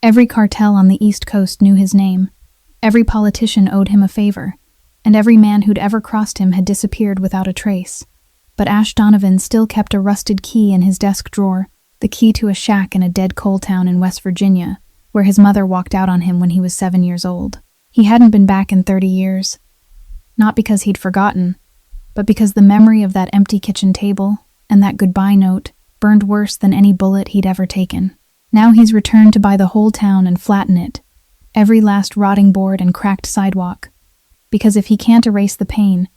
Every cartel on the East Coast knew his name. Every politician owed him a favor, and every man who'd ever crossed him had disappeared without a trace. But Ash Donovan still kept a rusted key in his desk drawer, the key to a shack in a dead coal town in West Virginia, where his mother walked out on him when he was 7 years old. He hadn't been back in 30 years. Not because he'd forgotten, but because the memory of that empty kitchen table and that goodbye note burned worse than any bullet he'd ever taken. Now he's returned to buy the whole town and flatten it, every last rotting board and cracked sidewalk. Because if he can't erase the pain,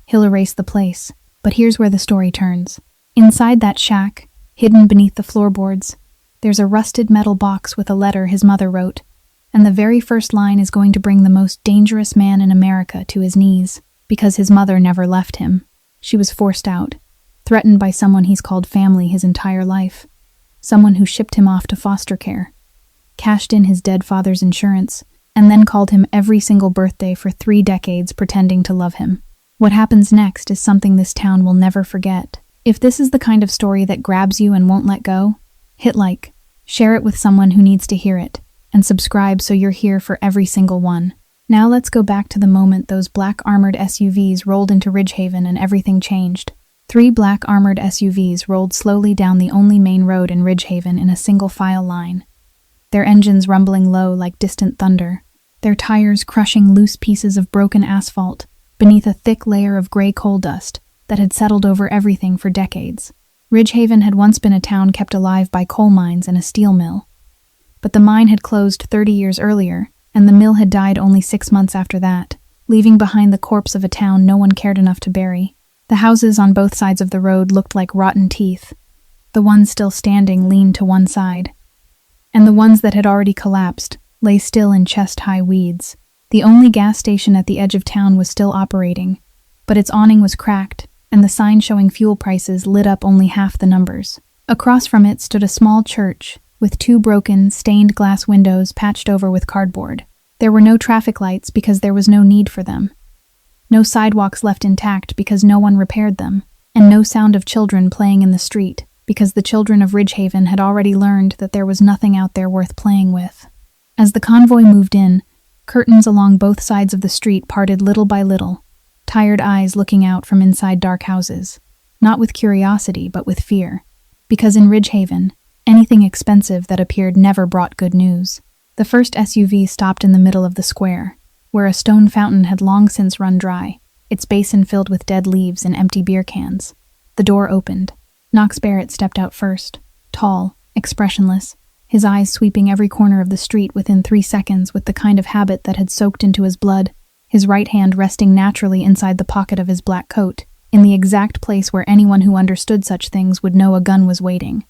he'll erase the place. But here's where the story turns. Inside that shack, hidden beneath the floorboards, there's a rusted metal box with a letter his mother wrote, and the very first line is going to bring the most dangerous man in America to his knees, because his mother never left him. She was forced out, threatened by someone he's called family his entire life, someone who shipped him off to foster care, cashed in his dead father's insurance, and then called him every single birthday for 3 decades pretending to love him. What happens next is something this town will never forget. If this is the kind of story that grabs you and won't let go, hit like, share it with someone who needs to hear it, and subscribe so you're here for every single one. Now let's go back to the moment those black armored SUVs rolled into Ridgehaven and everything changed. 3 black armored SUVs rolled slowly down the only main road in Ridgehaven in a single file line, their engines rumbling low like distant thunder, their tires crushing loose pieces of broken asphalt beneath a thick layer of gray coal dust that had settled over everything for decades. Ridgehaven had once been a town kept alive by coal mines and a steel mill. But the mine had closed 30 years earlier, and the mill had died only 6 months after that, leaving behind the corpse of a town no one cared enough to bury. The houses on both sides of the road looked like rotten teeth. The ones still standing leaned to one side, and the ones that had already collapsed lay still in chest-high weeds. The only gas station at the edge of town was still operating, but its awning was cracked, and the sign showing fuel prices lit up only half the numbers. Across from it stood a small church, with 2 broken, stained glass windows patched over with cardboard. There were no traffic lights because there was no need for them. No sidewalks left intact because no one repaired them, and no sound of children playing in the street because the children of Ridgehaven had already learned that there was nothing out there worth playing with. As the convoy moved in, curtains along both sides of the street parted little by little, tired eyes looking out from inside dark houses, not with curiosity but with fear, because in Ridgehaven, anything expensive that appeared never brought good news. The first SUV stopped in the middle of the square, where a stone fountain had long since run dry, its basin filled with dead leaves and empty beer cans. The door opened. Knox Barrett stepped out first, tall, expressionless, his eyes sweeping every corner of the street within 3 seconds with the kind of habit that had soaked into his blood, his right hand resting naturally inside the pocket of his black coat, in the exact place where anyone who understood such things would know a gun was waiting.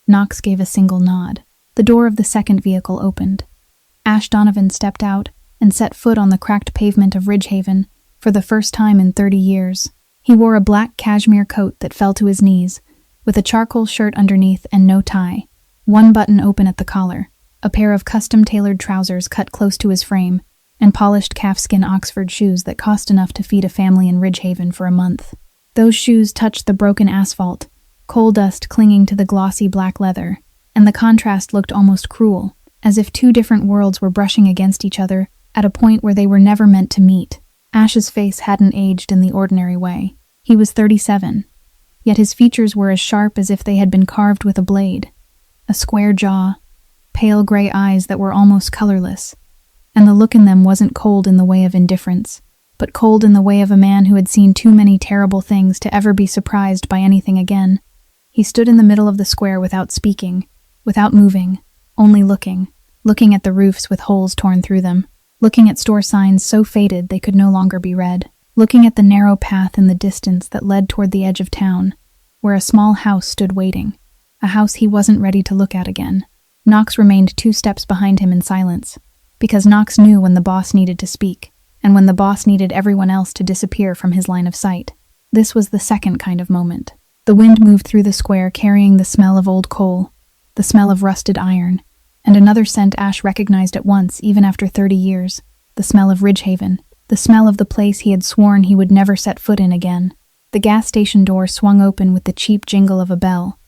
Knox gave a single nod. The door of the second vehicle opened. Ash Donovan stepped out and set foot on the cracked pavement of Ridgehaven for the first time in 30 years. He wore a black cashmere coat that fell to his knees, with a charcoal shirt underneath and no tie, 1 button open at the collar, a pair of custom-tailored trousers cut close to his frame, and polished calfskin Oxford shoes that cost enough to feed a family in Ridgehaven for a month. Those shoes touched the broken asphalt, coal dust clinging to the glossy black leather, and the contrast looked almost cruel, as if 2 different worlds were brushing against each other at a point where they were never meant to meet. Ash's face hadn't aged in the ordinary way. He was 37, yet his features were as sharp as if they had been carved with a blade. A square jaw, pale gray eyes that were almost colorless, and the look in them wasn't cold in the way of indifference, but cold in the way of a man who had seen too many terrible things to ever be surprised by anything again. He stood in the middle of the square without speaking, without moving, only looking at the roofs with holes torn through them, looking at store signs so faded they could no longer be read, looking at the narrow path in the distance that led toward the edge of town, where a small house stood waiting, a house he wasn't ready to look at again. Knox remained 2 steps behind him in silence, because Knox knew when the boss needed to speak, and when the boss needed everyone else to disappear from his line of sight. This was the second kind of moment. The wind moved through the square carrying the smell of old coal, the smell of rusted iron, and another scent Ash recognized at once even after 30 years, the smell of Ridgehaven, the smell of the place he had sworn he would never set foot in again. The gas station door swung open with the cheap jingle of a bell,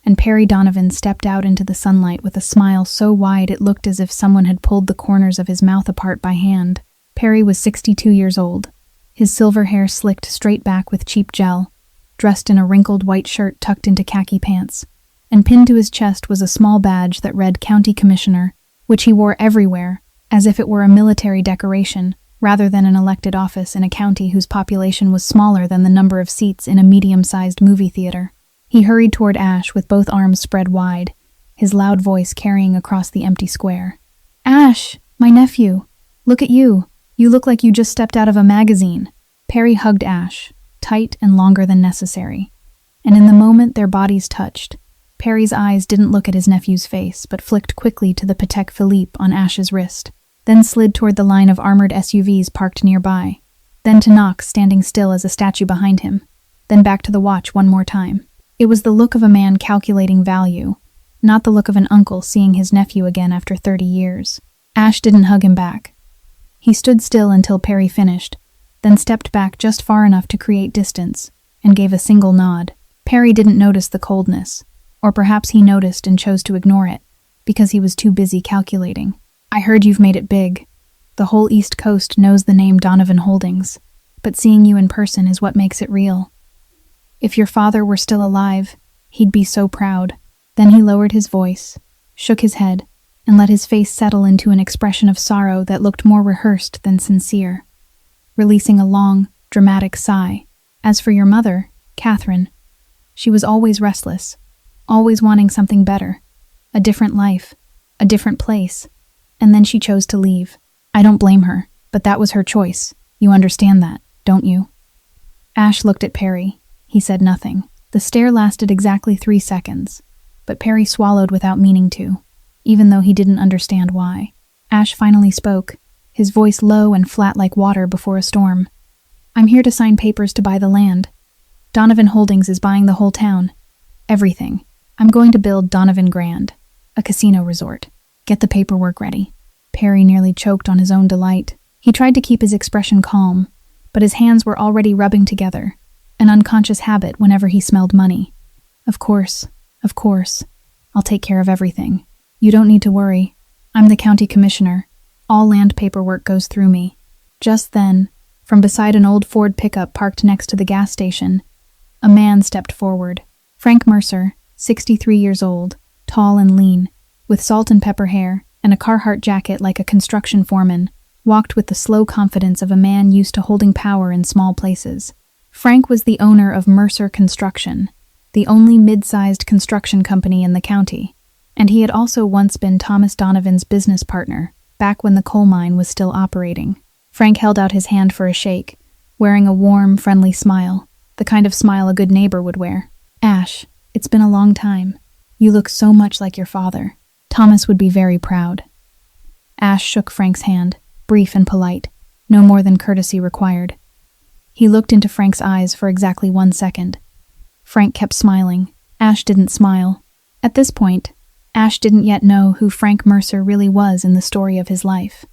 and Perry Donovan stepped out into the sunlight with a smile so wide it looked as if someone had pulled the corners of his mouth apart by hand. Perry was 62 years old, his silver hair slicked straight back with cheap gel, dressed in a wrinkled white shirt tucked into khaki pants, and pinned to his chest was a small badge that read County Commissioner, which he wore everywhere, as if it were a military decoration, rather than an elected office in a county whose population was smaller than the number of seats in a medium-sized movie theater. He hurried toward Ash with both arms spread wide, his loud voice carrying across the empty square. "Ash, my nephew! Look at you! You look like you just stepped out of a magazine." Perry hugged Ash, tight and longer than necessary, and in the moment their bodies touched, Perry's eyes didn't look at his nephew's face, but flicked quickly to the Patek Philippe on Ash's wrist, then slid toward the line of armored SUVs parked nearby, then to Knox standing still as a statue behind him, then back to the watch one more time. It was the look of a man calculating value, not the look of an uncle seeing his nephew again after 30 years. Ash didn't hug him back. He stood still until Perry finished, then stepped back just far enough to create distance, and gave a single nod. Perry didn't notice the coldness, or perhaps he noticed and chose to ignore it, because he was too busy calculating. "I heard you've made it big. The whole East Coast knows the name Donovan Holdings, but seeing you in person is what makes it real. If your father were still alive, he'd be so proud." Then he lowered his voice, shook his head, and let his face settle into an expression of sorrow that looked more rehearsed than sincere, releasing a long, dramatic sigh. "As for your mother, Catherine, she was always restless, always wanting something better, a different life, a different place, and then she chose to leave. I don't blame her, but that was her choice. You understand that, don't you?" Ash looked at Perry. He said nothing. The stare lasted exactly 3 seconds, but Perry swallowed without meaning to, even though he didn't understand why. Ash finally spoke, his voice low and flat like water before a storm. "I'm here to sign papers to buy the land. Donovan Holdings is buying the whole town. Everything. I'm going to build Donovan Grand, a casino resort. Get the paperwork ready." Perry nearly choked on his own delight. He tried to keep his expression calm, but his hands were already rubbing together, an unconscious habit whenever he smelled money. Of course. I'll take care of everything. You don't need to worry. I'm the county commissioner. All land paperwork goes through me." Just then, from beside an old Ford pickup parked next to the gas station, a man stepped forward. Frank Mercer, 63 years old, tall and lean, with salt and pepper hair and a Carhartt jacket like a construction foreman, walked with the slow confidence of a man used to holding power in small places. Frank was the owner of Mercer Construction, the only mid-sized construction company in the county, and he had also once been Thomas Donovan's business partner, back when the coal mine was still operating. Frank held out his hand for a shake, wearing a warm, friendly smile, the kind of smile a good neighbor would wear. "Ash, it's been a long time. You look so much like your father. Thomas would be very proud." Ash shook Frank's hand, brief and polite, no more than courtesy required. He looked into Frank's eyes for exactly 1 second. Frank kept smiling. Ash didn't smile. At this point, Ash didn't yet know who Frank Mercer really was in the story of his life.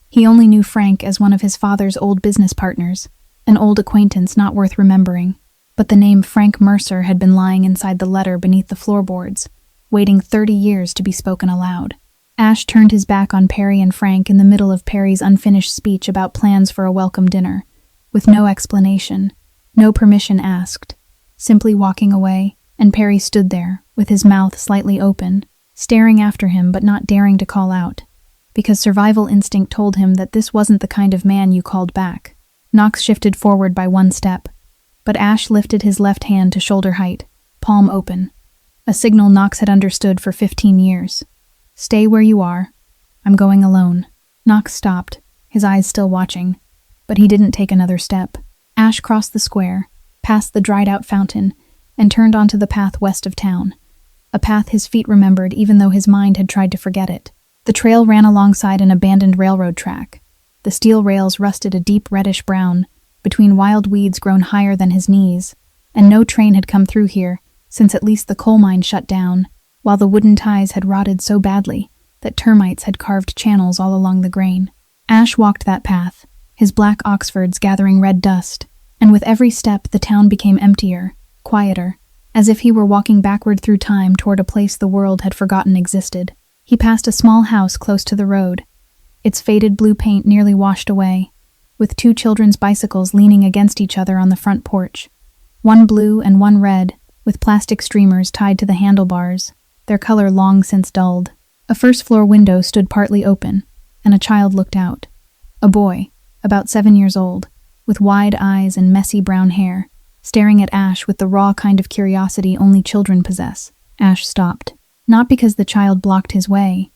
He only knew Frank as one of his father's old business partners, an old acquaintance not worth remembering. But the name Frank Mercer had been lying inside the letter beneath the floorboards, waiting 30 years to be spoken aloud. Ash turned his back on Perry and Frank in the middle of Perry's unfinished speech about plans for a welcome dinner, with no explanation, no permission asked, simply walking away, and Perry stood there, with his mouth slightly open, staring after him but not daring to call out, because survival instinct told him that this wasn't the kind of man you called back. Knox shifted forward by 1 step, but Ash lifted his left hand to shoulder height, palm open, a signal Knox had understood for 15 years. "Stay where you are. I'm going alone." Knox stopped, his eyes still watching, but he didn't take another step. Ash crossed the square, past the dried-out fountain, and turned onto the path west of town, a path his feet remembered even though his mind had tried to forget it. The trail ran alongside an abandoned railroad track. The steel rails rusted a deep reddish-brown, between wild weeds grown higher than his knees, and no train had come through here since at least the coal mine shut down, while the wooden ties had rotted so badly that termites had carved channels all along the grain. Ash walked that path, his black Oxfords gathering red dust, and with every step the town became emptier, quieter, as if he were walking backward through time toward a place the world had forgotten existed. He passed a small house close to the road, its faded blue paint nearly washed away, with two children's bicycles leaning against each other on the front porch, one blue and one red, with plastic streamers tied to the handlebars, their color long since dulled. A first-floor window stood partly open, and a child looked out. A boy, about 7 years old, with wide eyes and messy brown hair, staring at Ash with the raw kind of curiosity only children possess. Ash stopped, not because the child blocked his way,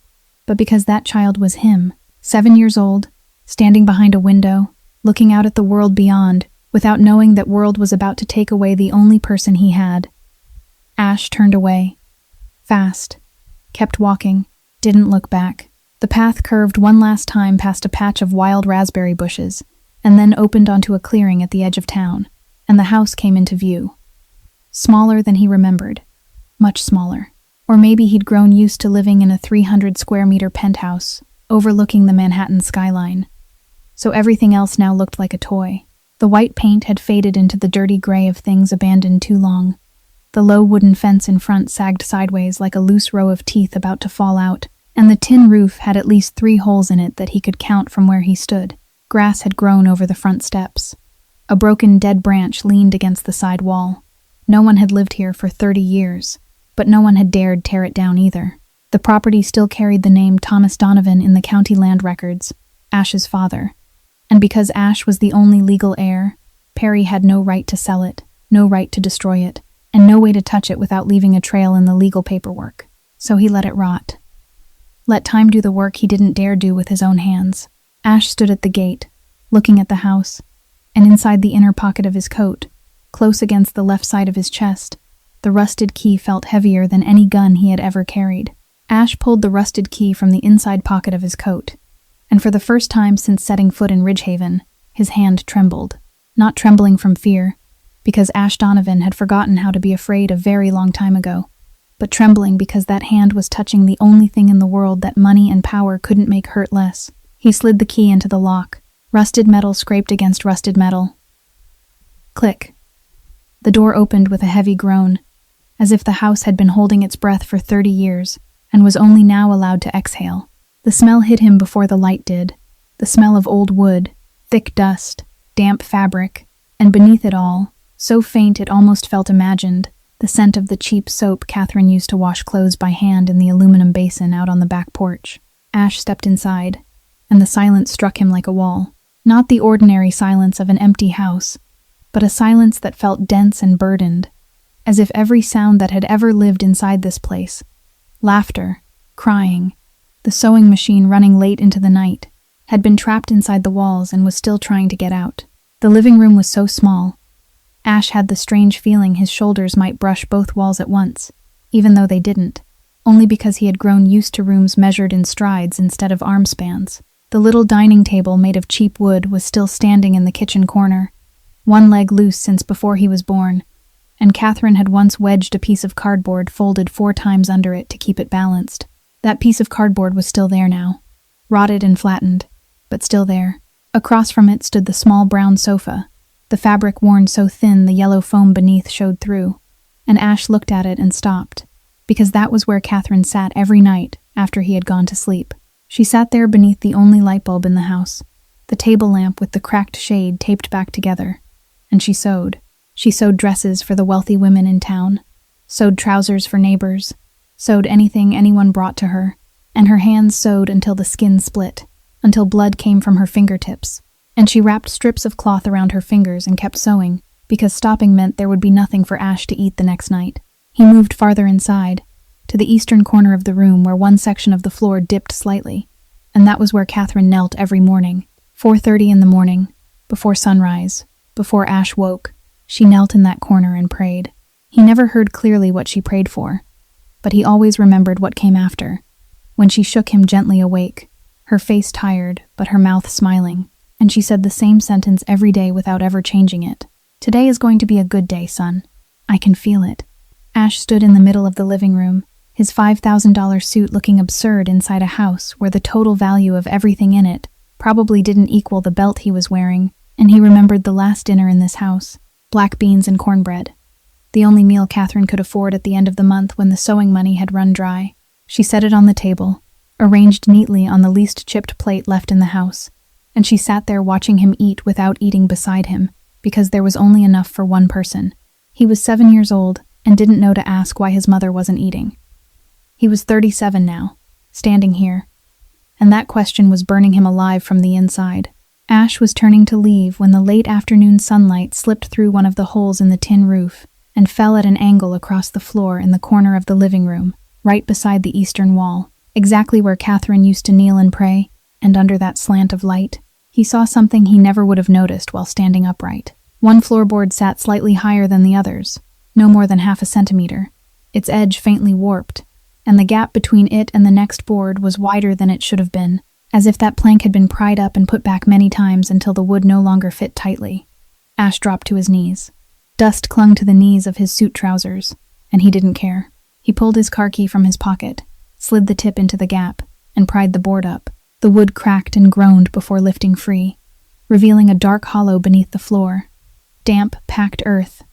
but because that child was him, 7 years old, standing behind a window, looking out at the world beyond, without knowing that world was about to take away the only person he had. Ash turned away. Fast. Kept walking. Didn't look back. The path curved one last time past a patch of wild raspberry bushes, and then opened onto a clearing at the edge of town, and the house came into view. Smaller than he remembered. Much smaller. Or maybe he'd grown used to living in a 300-square-meter penthouse, overlooking the Manhattan skyline. So everything else now looked like a toy. The white paint had faded into the dirty gray of things abandoned too long. The low wooden fence in front sagged sideways like a loose row of teeth about to fall out, and the tin roof had at least 3 holes in it that he could count from where he stood. Grass had grown over the front steps. A broken dead branch leaned against the side wall. No one had lived here for 30 years, but no one had dared tear it down either. The property still carried the name Thomas Donovan in the county land records, Ash's father. And because Ash was the only legal heir, Perry had no right to sell it, no right to destroy it, and no way to touch it without leaving a trail in the legal paperwork. So he let it rot. Let time do the work he didn't dare do with his own hands. Ash stood at the gate, looking at the house, and inside the inner pocket of his coat, close against the left side of his chest, the rusted key felt heavier than any gun he had ever carried. Ash pulled the rusted key from the inside pocket of his coat, and for the first time since setting foot in Ridgehaven, his hand trembled. Not trembling from fear, because Ash Donovan had forgotten how to be afraid a very long time ago, but trembling because that hand was touching the only thing in the world that money and power couldn't make hurt less. He slid the key into the lock. Rusted metal scraped against rusted metal. Click. The door opened with a heavy groan, as if the house had been holding its breath for 30 years and was only now allowed to exhale. The smell hit him before the light did, the smell of old wood, thick dust, damp fabric, and beneath it all, so faint it almost felt imagined, the scent of the cheap soap Catherine used to wash clothes by hand in the aluminum basin out on the back porch. Ash stepped inside, and the silence struck him like a wall. Not the ordinary silence of an empty house, but a silence that felt dense and burdened, as if every sound that had ever lived inside this place, laughter, crying, the sewing machine running late into the night, had been trapped inside the walls and was still trying to get out. The living room was so small. Ash had the strange feeling his shoulders might brush both walls at once, even though they didn't, only because he had grown used to rooms measured in strides instead of arm spans. The little dining table made of cheap wood was still standing in the kitchen corner, one leg loose since before he was born, and Catherine had once wedged a piece of cardboard folded 4 times under it to keep it balanced. That piece of cardboard was still there now, rotted and flattened, but still there. Across from it stood the small brown sofa, the fabric worn so thin the yellow foam beneath showed through, and Ash looked at it and stopped, because that was where Catherine sat every night after he had gone to sleep. She sat there beneath the only light bulb in the house, the table lamp with the cracked shade taped back together, and she sewed. She sewed dresses for the wealthy women in town, sewed trousers for neighbors, sewed anything anyone brought to her, and her hands sewed until the skin split, until blood came from her fingertips, and she wrapped strips of cloth around her fingers and kept sewing, because stopping meant there would be nothing for Ash to eat the next night. He moved farther inside, to the eastern corner of the room where one section of the floor dipped slightly, and that was where Catherine knelt every morning. 4:30 in the morning, before sunrise, before Ash woke, she knelt in that corner and prayed. He never heard clearly what she prayed for, but he always remembered what came after, when she shook him gently awake, her face tired but her mouth smiling, and she said the same sentence every day without ever changing it. "Today is going to be a good day, son. I can feel it." Ash stood in the middle of the living room, his $5,000 suit looking absurd inside a house where the total value of everything in it probably didn't equal the belt he was wearing, and he remembered the last dinner in this house, black beans and cornbread. the only meal Catherine could afford at the end of the month when the sewing money had run dry. She set it on the table, arranged neatly on the least chipped plate left in the house, and she sat there watching him eat without eating beside him, because there was only enough for one person. He was 7 years old and didn't know to ask why his mother wasn't eating. He was 37 now, standing here, and that question was burning him alive from the inside. Ash was turning to leave when the late afternoon sunlight slipped through one of the holes in the tin roof and fell at an angle across the floor in the corner of the living room, right beside the eastern wall, exactly where Catherine used to kneel and pray, and under that slant of light, he saw something he never would have noticed while standing upright. One floorboard sat slightly higher than the others, no more than half a centimeter, its edge faintly warped, and the gap between it and the next board was wider than it should have been, as if that plank had been pried up and put back many times until the wood no longer fit tightly. Ash dropped to his knees. Dust clung to the knees of his suit trousers, and he didn't care. He pulled his car key from his pocket, slid the tip into the gap, and pried the board up. The wood cracked and groaned before lifting free, revealing a dark hollow beneath the floor. Damp, packed earth,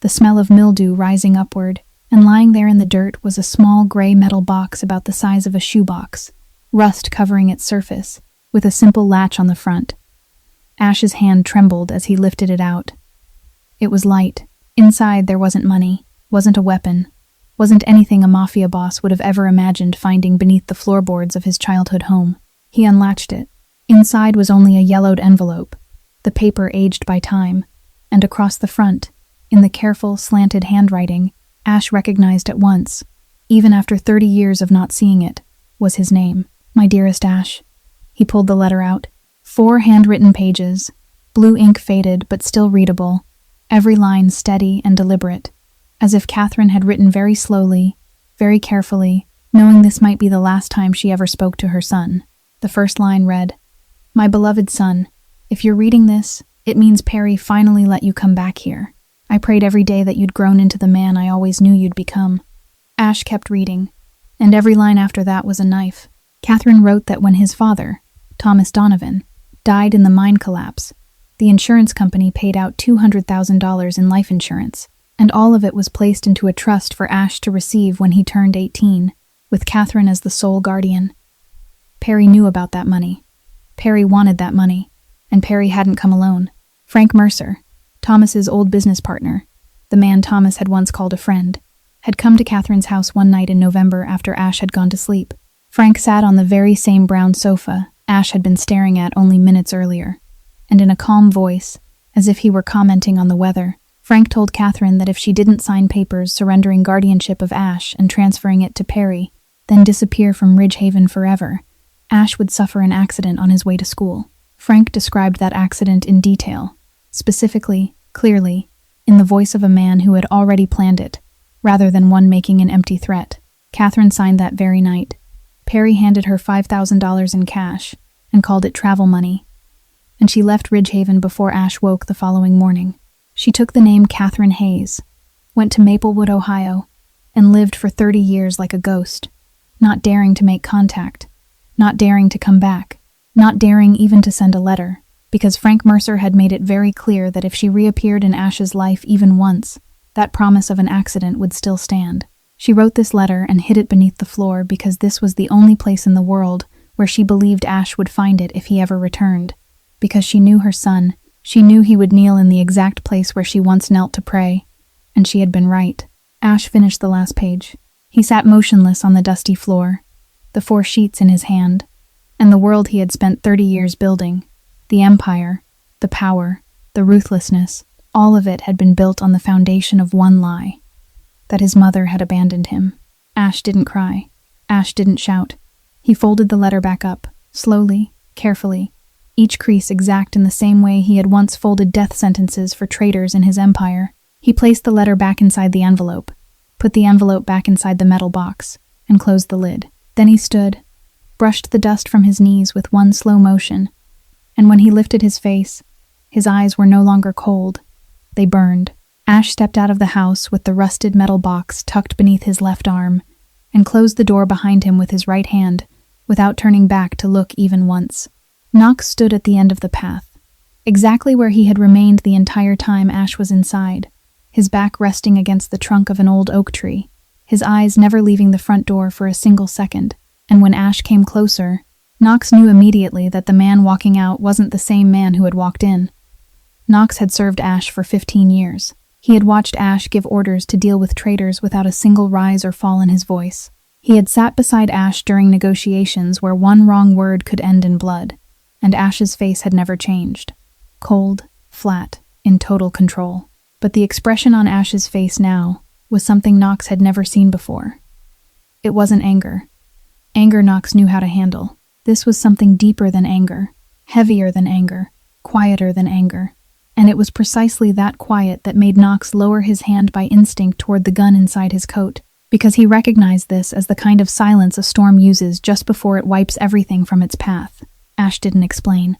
the smell of mildew rising upward, and lying there in the dirt was a small gray metal box about the size of a shoebox, rust covering its surface, with a simple latch on the front. Ash's hand trembled as he lifted it out. It was light. Inside there wasn't money, wasn't a weapon, wasn't anything a Mafia boss would have ever imagined finding beneath the floorboards of his childhood home. He unlatched it. Inside was only a yellowed envelope, the paper aged by time, and across the front, in the careful, slanted handwriting, Ash recognized at once, even after 30 years of not seeing it, was his name. My dearest Ash. He pulled the letter out. 4 handwritten pages, blue ink faded but still readable, every line steady and deliberate, as if Catherine had written very slowly, very carefully, knowing this might be the last time she ever spoke to her son. The first line read, My beloved son, if you're reading this, it means Perry finally let you come back here. I prayed every day that you'd grown into the man I always knew you'd become. Ash kept reading, and every line after that was a knife. Catherine wrote that when his father, Thomas Donovan, died in the mine collapse, the insurance company paid out $200,000 in life insurance, and all of it was placed into a trust for Ash to receive when he turned 18, with Catherine as the sole guardian. Perry knew about that money. Perry wanted that money, and Perry hadn't come alone. Frank Mercer, Thomas's old business partner, the man Thomas had once called a friend, had come to Catherine's house one night in November after Ash had gone to sleep. Frank sat on the very same brown sofa Ash had been staring at only minutes earlier, and in a calm voice, as if he were commenting on the weather, Frank told Catherine that if she didn't sign papers surrendering guardianship of Ash and transferring it to Perry, then disappear from Ridgehaven forever, Ash would suffer an accident on his way to school. Frank described that accident in detail, specifically, clearly, in the voice of a man who had already planned it, rather than one making an empty threat. Catherine signed that very night. Perry handed her $5,000 in cash and called it travel money, and she left Ridgehaven before Ash woke the following morning. She took the name Catherine Hayes, went to Maplewood, Ohio, and lived for 30 years like a ghost, not daring to make contact, not daring to come back, not daring even to send a letter, because Frank Mercer had made it very clear that if she reappeared in Ash's life even once, that promise of an accident would still stand. She wrote this letter and hid it beneath the floor because this was the only place in the world where she believed Ash would find it if he ever returned. Because she knew her son, she knew he would kneel in the exact place where she once knelt to pray, and she had been right. Ash finished the last page. He sat motionless on the dusty floor, the 4 sheets in his hand, and the world he had spent 30 years building, the empire, the power, the ruthlessness, all of it had been built on the foundation of one lie, that his mother had abandoned him. Ash didn't cry. Ash didn't shout. He folded the letter back up, slowly, carefully, each crease exact in the same way he had once folded death sentences for traitors in his empire. He placed the letter back inside the envelope, put the envelope back inside the metal box, and closed the lid. Then he stood, brushed the dust from his knees with one slow motion, and when he lifted his face, his eyes were no longer cold. They burned. Ash stepped out of the house with the rusted metal box tucked beneath his left arm and closed the door behind him with his right hand, without turning back to look even once. Knox stood at the end of the path, exactly where he had remained the entire time Ash was inside, his back resting against the trunk of an old oak tree, his eyes never leaving the front door for a single second. And when Ash came closer, Knox knew immediately that the man walking out wasn't the same man who had walked in. Knox had served Ash for 15 years. He had watched Ash give orders to deal with traitors without a single rise or fall in his voice. He had sat beside Ash during negotiations where one wrong word could end in blood, and Ash's face had never changed. Cold, flat, in total control. But the expression on Ash's face now was something Knox had never seen before. It wasn't anger. Anger Knox knew how to handle. This was something deeper than anger, heavier than anger, quieter than anger. And it was precisely that quiet that made Knox lower his hand by instinct toward the gun inside his coat, because he recognized this as the kind of silence a storm uses just before it wipes everything from its path. Ash didn't explain.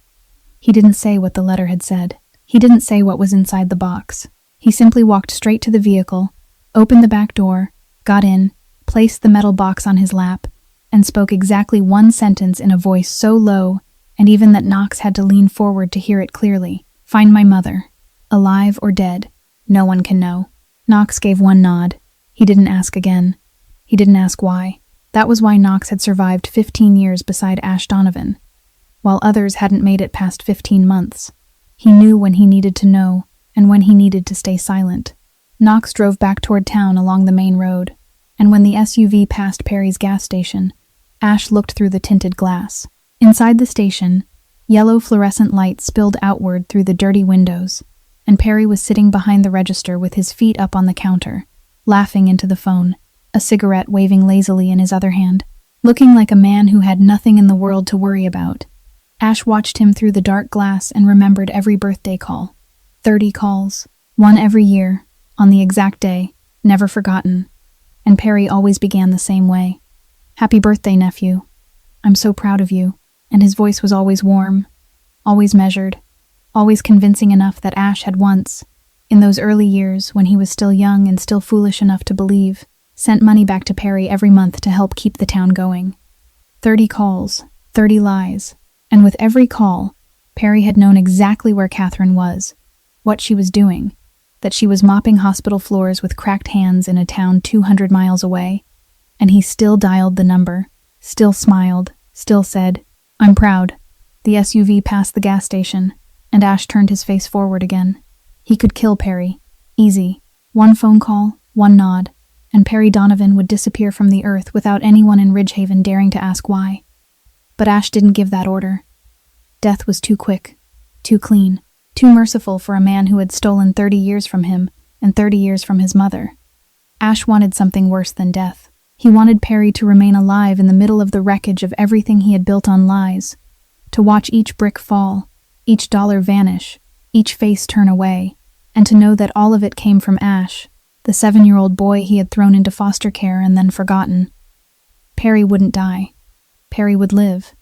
He didn't say what the letter had said. He didn't say what was inside the box. He simply walked straight to the vehicle, opened the back door, got in, placed the metal box on his lap, and spoke exactly one sentence in a voice so low, and even that Knox had to lean forward to hear it clearly. "Find my mother. Alive or dead. No one can know." Knox gave one nod. He didn't ask again. He didn't ask why. That was why Knox had survived 15 years beside Ash Donovan, while others hadn't made it past 15 months. He knew when he needed to know, and when he needed to stay silent. Knox drove back toward town along the main road, and when the SUV passed Perry's gas station, Ash looked through the tinted glass. Inside the station, yellow fluorescent light spilled outward through the dirty windows, and Perry was sitting behind the register with his feet up on the counter, laughing into the phone, a cigarette waving lazily in his other hand, looking like a man who had nothing in the world to worry about. Ash watched him through the dark glass and remembered every birthday call. 30 calls, one every year, on the exact day, never forgotten. And Perry always began the same way. "Happy birthday, nephew. I'm so proud of you." And his voice was always warm, always measured, always convincing enough that Ash had once, in those early years when he was still young and still foolish enough to believe, sent money back to Perry every month to help keep the town going. 30 calls, 30 lies, and with every call, Perry had known exactly where Catherine was, what she was doing, that she was mopping hospital floors with cracked hands in a town 200 miles away, and he still dialed the number, still smiled, still said, "I'm proud." The SUV passed the gas station, and Ash turned his face forward again. He could kill Perry. Easy. One phone call, one nod, and Perry Donovan would disappear from the earth without anyone in Ridgehaven daring to ask why. But Ash didn't give that order. Death was too quick, too clean, too merciful for a man who had stolen 30 years from him and 30 years from his mother. Ash wanted something worse than death. He wanted Perry to remain alive in the middle of the wreckage of everything he had built on lies, to watch each brick fall, each dollar vanish, each face turn away, and to know that all of it came from Ash, the 7-year-old boy he had thrown into foster care and then forgotten. Perry wouldn't die. Perry would live,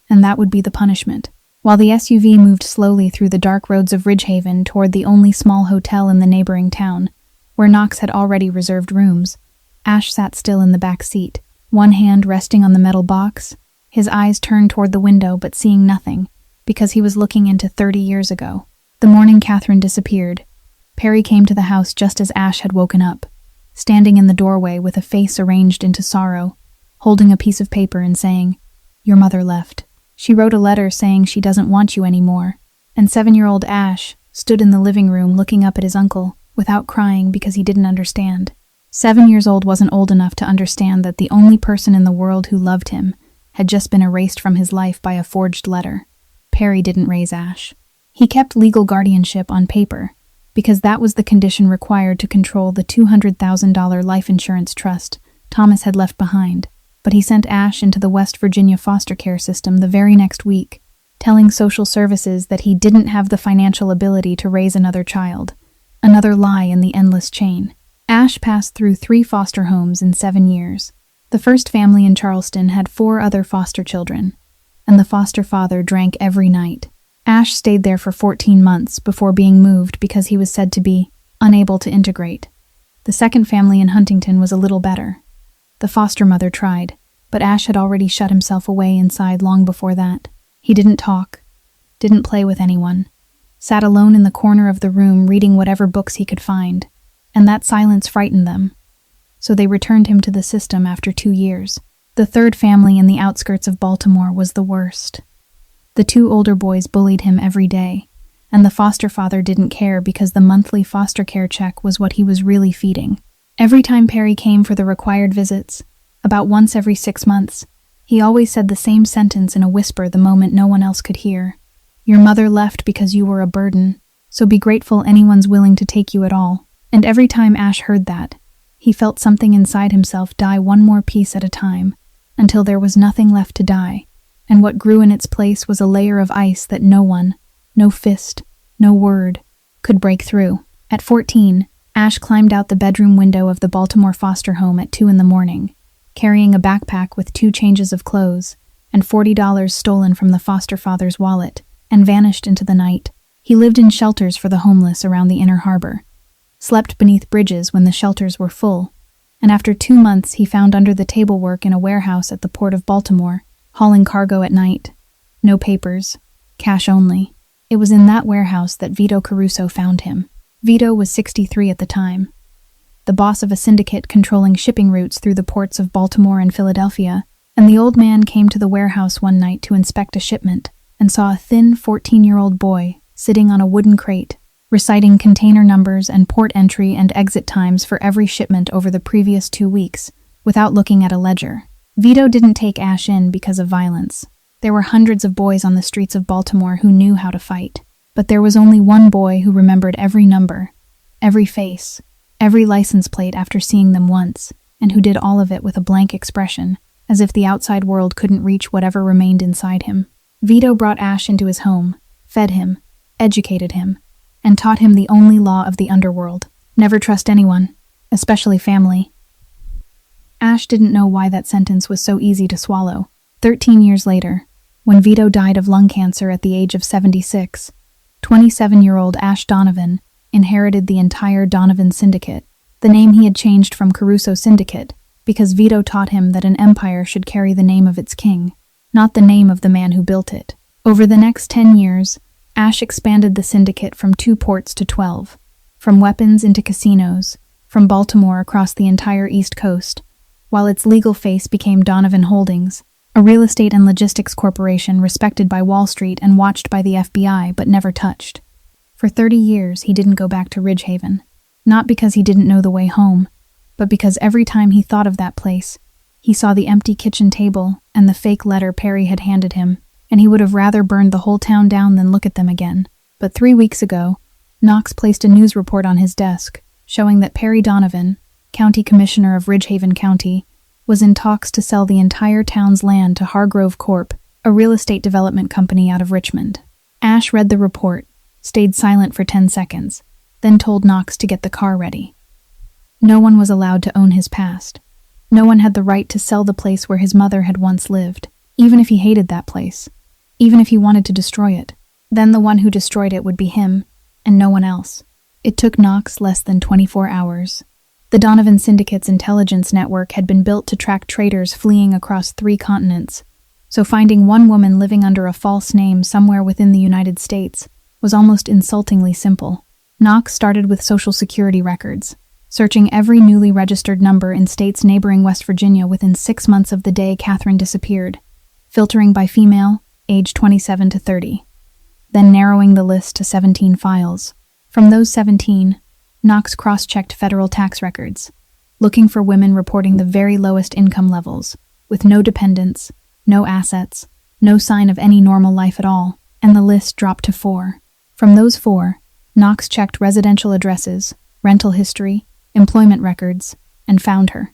and that would be the punishment. While the SUV moved slowly through the dark roads of Ridgehaven toward the only small hotel in the neighboring town, where Knox had already reserved rooms, Ash sat still in the back seat, one hand resting on the metal box, his eyes turned toward the window but seeing nothing, because he was looking into 30 years ago. The morning Catherine disappeared, Perry came to the house just as Ash had woken up, standing in the doorway with a face arranged into sorrow, holding a piece of paper and saying, "Your mother left. She wrote a letter saying she doesn't want you anymore." And 7-year-old Ash stood in the living room looking up at his uncle, without crying because he didn't understand. 7 years old wasn't old enough to understand that the only person in the world who loved him had just been erased from his life by a forged letter. Perry didn't raise Ash. He kept legal guardianship on paper, because that was the condition required to control the $200,000 life insurance trust Thomas had left behind. But he sent Ash into the West Virginia foster care system the very next week, telling social services that he didn't have the financial ability to raise another child, another lie in the endless chain. Ash passed through 3 foster homes in 7 years. The first family in Charleston had 4 other foster children, and the foster father drank every night. Ash stayed there for 14 months before being moved because he was said to be unable to integrate. The second family in Huntington was a little better. The foster mother tried, but Ash had already shut himself away inside long before that. He didn't talk, didn't play with anyone, sat alone in the corner of the room reading whatever books he could find, and that silence frightened them. So they returned him to the system after 2 years. The third family in the outskirts of Baltimore was the worst. The 2 older boys bullied him every day, and the foster father didn't care because the monthly foster care check was what he was really feeding. Every time Perry came for the required visits, about once every 6 months, he always said the same sentence in a whisper the moment no one else could hear. "Your mother left because you were a burden, so be grateful anyone's willing to take you at all." And every time Ash heard that, he felt something inside himself die one more piece at a time, until there was nothing left to die, and what grew in its place was a layer of ice that no one, no fist, no word, could break through. At 14, Ash climbed out the bedroom window of the Baltimore foster home at 2 in the morning, carrying a backpack with 2 changes of clothes and $40 stolen from the foster father's wallet, and vanished into the night. He lived in shelters for the homeless around the inner harbor, slept beneath bridges when the shelters were full, and after 2 months he found under the table work in a warehouse at the port of Baltimore, hauling cargo at night. No papers, cash only. It was in that warehouse that Vito Caruso found him. Vito was 63 at the time, the boss of a syndicate controlling shipping routes through the ports of Baltimore and Philadelphia, and the old man came to the warehouse one night to inspect a shipment and saw a thin 14-year-old boy sitting on a wooden crate, reciting container numbers and port entry and exit times for every shipment over the previous 2 weeks, without looking at a ledger. Vito didn't take Ash in because of violence. There were hundreds of boys on the streets of Baltimore who knew how to fight, but there was only one boy who remembered every number, every face, every license plate after seeing them once, and who did all of it with a blank expression, as if the outside world couldn't reach whatever remained inside him. Vito brought Ash into his home, fed him, educated him, and taught him the only law of the underworld: never trust anyone, especially family. Ash didn't know why that sentence was so easy to swallow. 13 years later, when Vito died of lung cancer at the age of 76, 27-year-old Ash Donovan inherited the entire Donovan Syndicate, the name he had changed from Caruso Syndicate, because Vito taught him that an empire should carry the name of its king, not the name of the man who built it. Over the next 10 years, Ash expanded the syndicate from 2 ports to 12, from weapons into casinos, from Baltimore across the entire East Coast, while its legal face became Donovan Holdings, a real estate and logistics corporation respected by Wall Street and watched by the FBI but never touched. For 30 years, he didn't go back to Ridgehaven, not because he didn't know the way home, but because every time he thought of that place, he saw the empty kitchen table and the fake letter Perry had handed him, and he would have rather burned the whole town down than look at them again. But 3 weeks ago, Knox placed a news report on his desk, showing that Perry Donovan, county commissioner of Ridgehaven County, was in talks to sell the entire town's land to Hargrove Corp., a real estate development company out of Richmond. Ash read the report, stayed silent for 10 seconds, then told Knox to get the car ready. No one was allowed to own his past. No one had the right to sell the place where his mother had once lived, even if he hated that place, even if he wanted to destroy it. Then the one who destroyed it would be him, and no one else. It took Knox less than 24 hours. The Donovan Syndicate's intelligence network had been built to track traders fleeing across 3 continents, so finding one woman living under a false name somewhere within the United States was almost insultingly simple. Knox started with Social Security records, searching every newly registered number in states neighboring West Virginia within 6 months of the day Catherine disappeared, filtering by female, age 27 to 30, then narrowing the list to 17 files. From those 17, Knox cross-checked federal tax records, looking for women reporting the very lowest income levels, with no dependents, no assets, no sign of any normal life at all, and the list dropped to 4. From those 4, Knox checked residential addresses, rental history, employment records, and found her.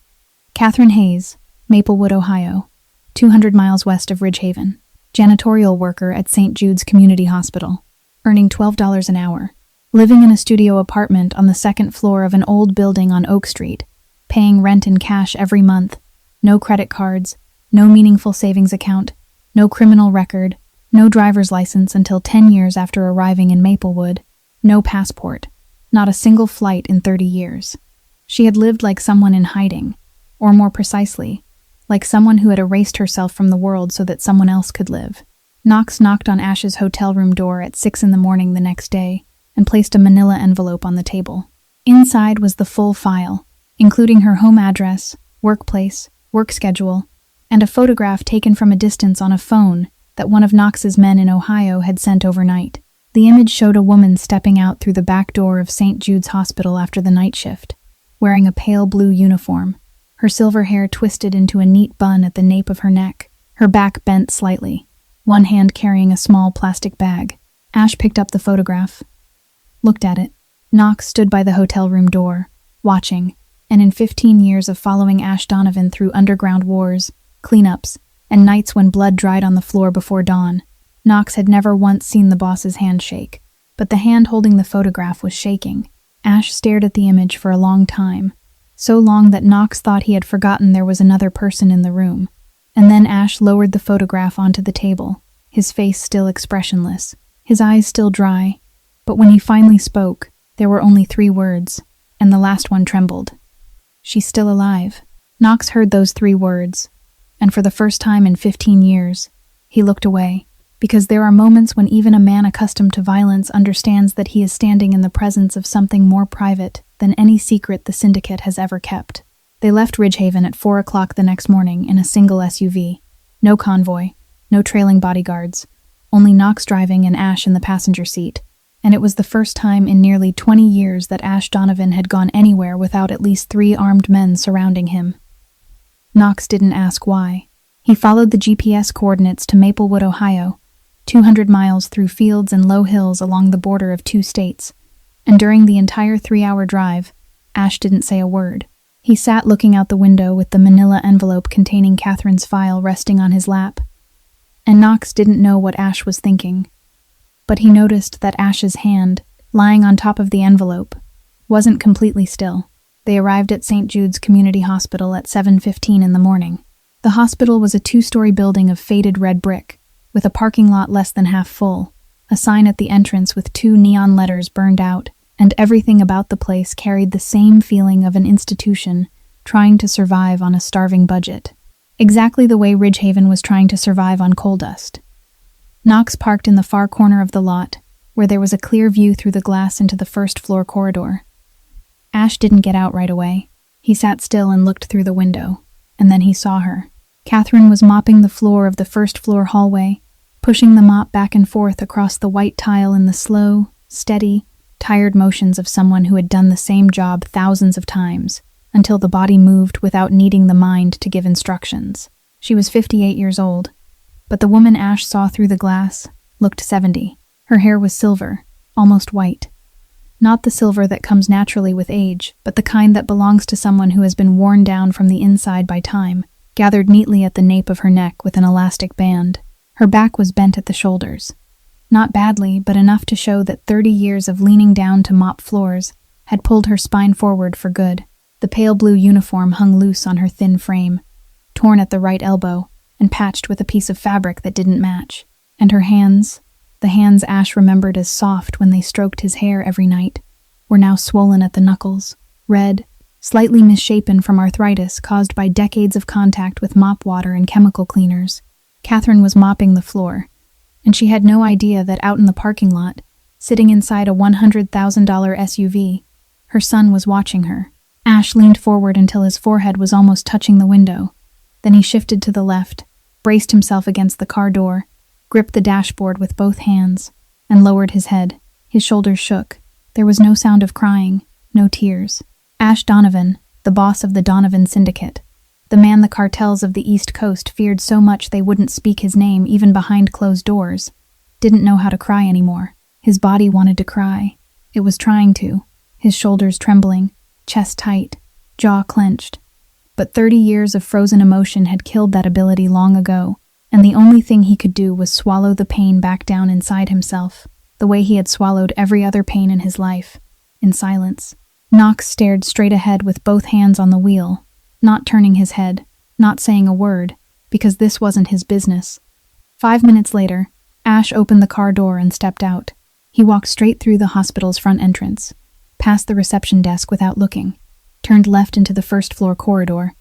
Catherine Hayes, Maplewood, Ohio, 200 miles west of Ridgehaven, janitorial worker at St. Jude's Community Hospital, earning $12 an hour, living in a studio apartment on the 2nd floor of an old building on Oak Street, paying rent in cash every month, no credit cards, no meaningful savings account, no criminal record, no driver's license until 10 years after arriving in Maplewood, no passport, not a single flight in 30 years. She had lived like someone in hiding, or more precisely, like someone who had erased herself from the world so that someone else could live. Knox knocked on Ash's hotel room door at 6 in the morning the next day and placed a manila envelope on the table. Inside was the full file, including her home address, workplace, work schedule, and a photograph taken from a distance on a phone that one of Knox's men in Ohio had sent overnight. The image showed a woman stepping out through the back door of St. Jude's Hospital after the night shift, wearing a pale blue uniform, her silver hair twisted into a neat bun at the nape of her neck, her back bent slightly, one hand carrying a small plastic bag. Ash picked up the photograph, looked at it. Knox stood by the hotel room door, watching, and in 15 years of following Ash Donovan through underground wars, cleanups, and nights when blood dried on the floor before dawn, Knox had never once seen the boss's hand shake. But the hand holding the photograph was shaking. Ash stared at the image for a long time, so long that Knox thought he had forgotten there was another person in the room. And then Ash lowered the photograph onto the table, his face still expressionless, his eyes still dry. But when he finally spoke, there were only 3 words, and the last one trembled. "She's still alive." Knox heard those 3 words, and for the first time in 15 years, he looked away, because there are moments when even a man accustomed to violence understands that he is standing in the presence of something more private than any secret the syndicate has ever kept. They left Ridgehaven at 4 o'clock the next morning in a single SUV. No convoy, no trailing bodyguards, only Knox driving and Ash in the passenger seat. And it was the first time in nearly 20 years that Ash Donovan had gone anywhere without at least 3 armed men surrounding him. Knox didn't ask why. He followed the GPS coordinates to Maplewood, Ohio, 200 miles through fields and low hills along the border of 2 states, and during the entire 3-hour drive, Ash didn't say a word. He sat looking out the window with the manila envelope containing Catherine's file resting on his lap, and Knox didn't know what Ash was thinking. But he noticed that Ash's hand, lying on top of the envelope, wasn't completely still. They arrived at St. Jude's Community Hospital at 7:15 in the morning. The hospital was a 2-story building of faded red brick, with a parking lot less than half full, a sign at the entrance with 2 neon letters burned out, and everything about the place carried the same feeling of an institution trying to survive on a starving budget. Exactly the way Ridgehaven was trying to survive on coal dust. Knox parked in the far corner of the lot, where there was a clear view through the glass into the first-floor corridor. Ash didn't get out right away. He sat still and looked through the window, and then he saw her. Catherine was mopping the floor of the first-floor hallway, pushing the mop back and forth across the white tile in the slow, steady, tired motions of someone who had done the same job thousands of times, until the body moved without needing the mind to give instructions. She was 58 years old. But the woman Ash saw through the glass looked 70. Her hair was silver, almost white. Not the silver that comes naturally with age, but the kind that belongs to someone who has been worn down from the inside by time, gathered neatly at the nape of her neck with an elastic band. Her back was bent at the shoulders. Not badly, but enough to show that 30 years of leaning down to mop floors had pulled her spine forward for good. The pale blue uniform hung loose on her thin frame, torn at the right elbow, and patched with a piece of fabric that didn't match. And her hands, the hands Ash remembered as soft when they stroked his hair every night, were now swollen at the knuckles, red, slightly misshapen from arthritis caused by decades of contact with mop water and chemical cleaners. Catherine was mopping the floor, and she had no idea that out in the parking lot, sitting inside a $100,000 SUV, her son was watching her. Ash leaned forward until his forehead was almost touching the window. Then he shifted to the left, braced himself against the car door, gripped the dashboard with both hands, and lowered his head. His shoulders shook. There was no sound of crying, no tears. Ash Donovan, the boss of the Donovan Syndicate, the man the cartels of the East Coast feared so much they wouldn't speak his name even behind closed doors, didn't know how to cry anymore. His body wanted to cry. It was trying to, his shoulders trembling, chest tight, jaw clenched. But 30 years of frozen emotion had killed that ability long ago, and the only thing he could do was swallow the pain back down inside himself, the way he had swallowed every other pain in his life, in silence. Knox stared straight ahead with both hands on the wheel, not turning his head, not saying a word, because this wasn't his business. 5 minutes later, Ash opened the car door and stepped out. He walked straight through the hospital's front entrance, past the reception desk without looking, turned left into the first-floor corridor,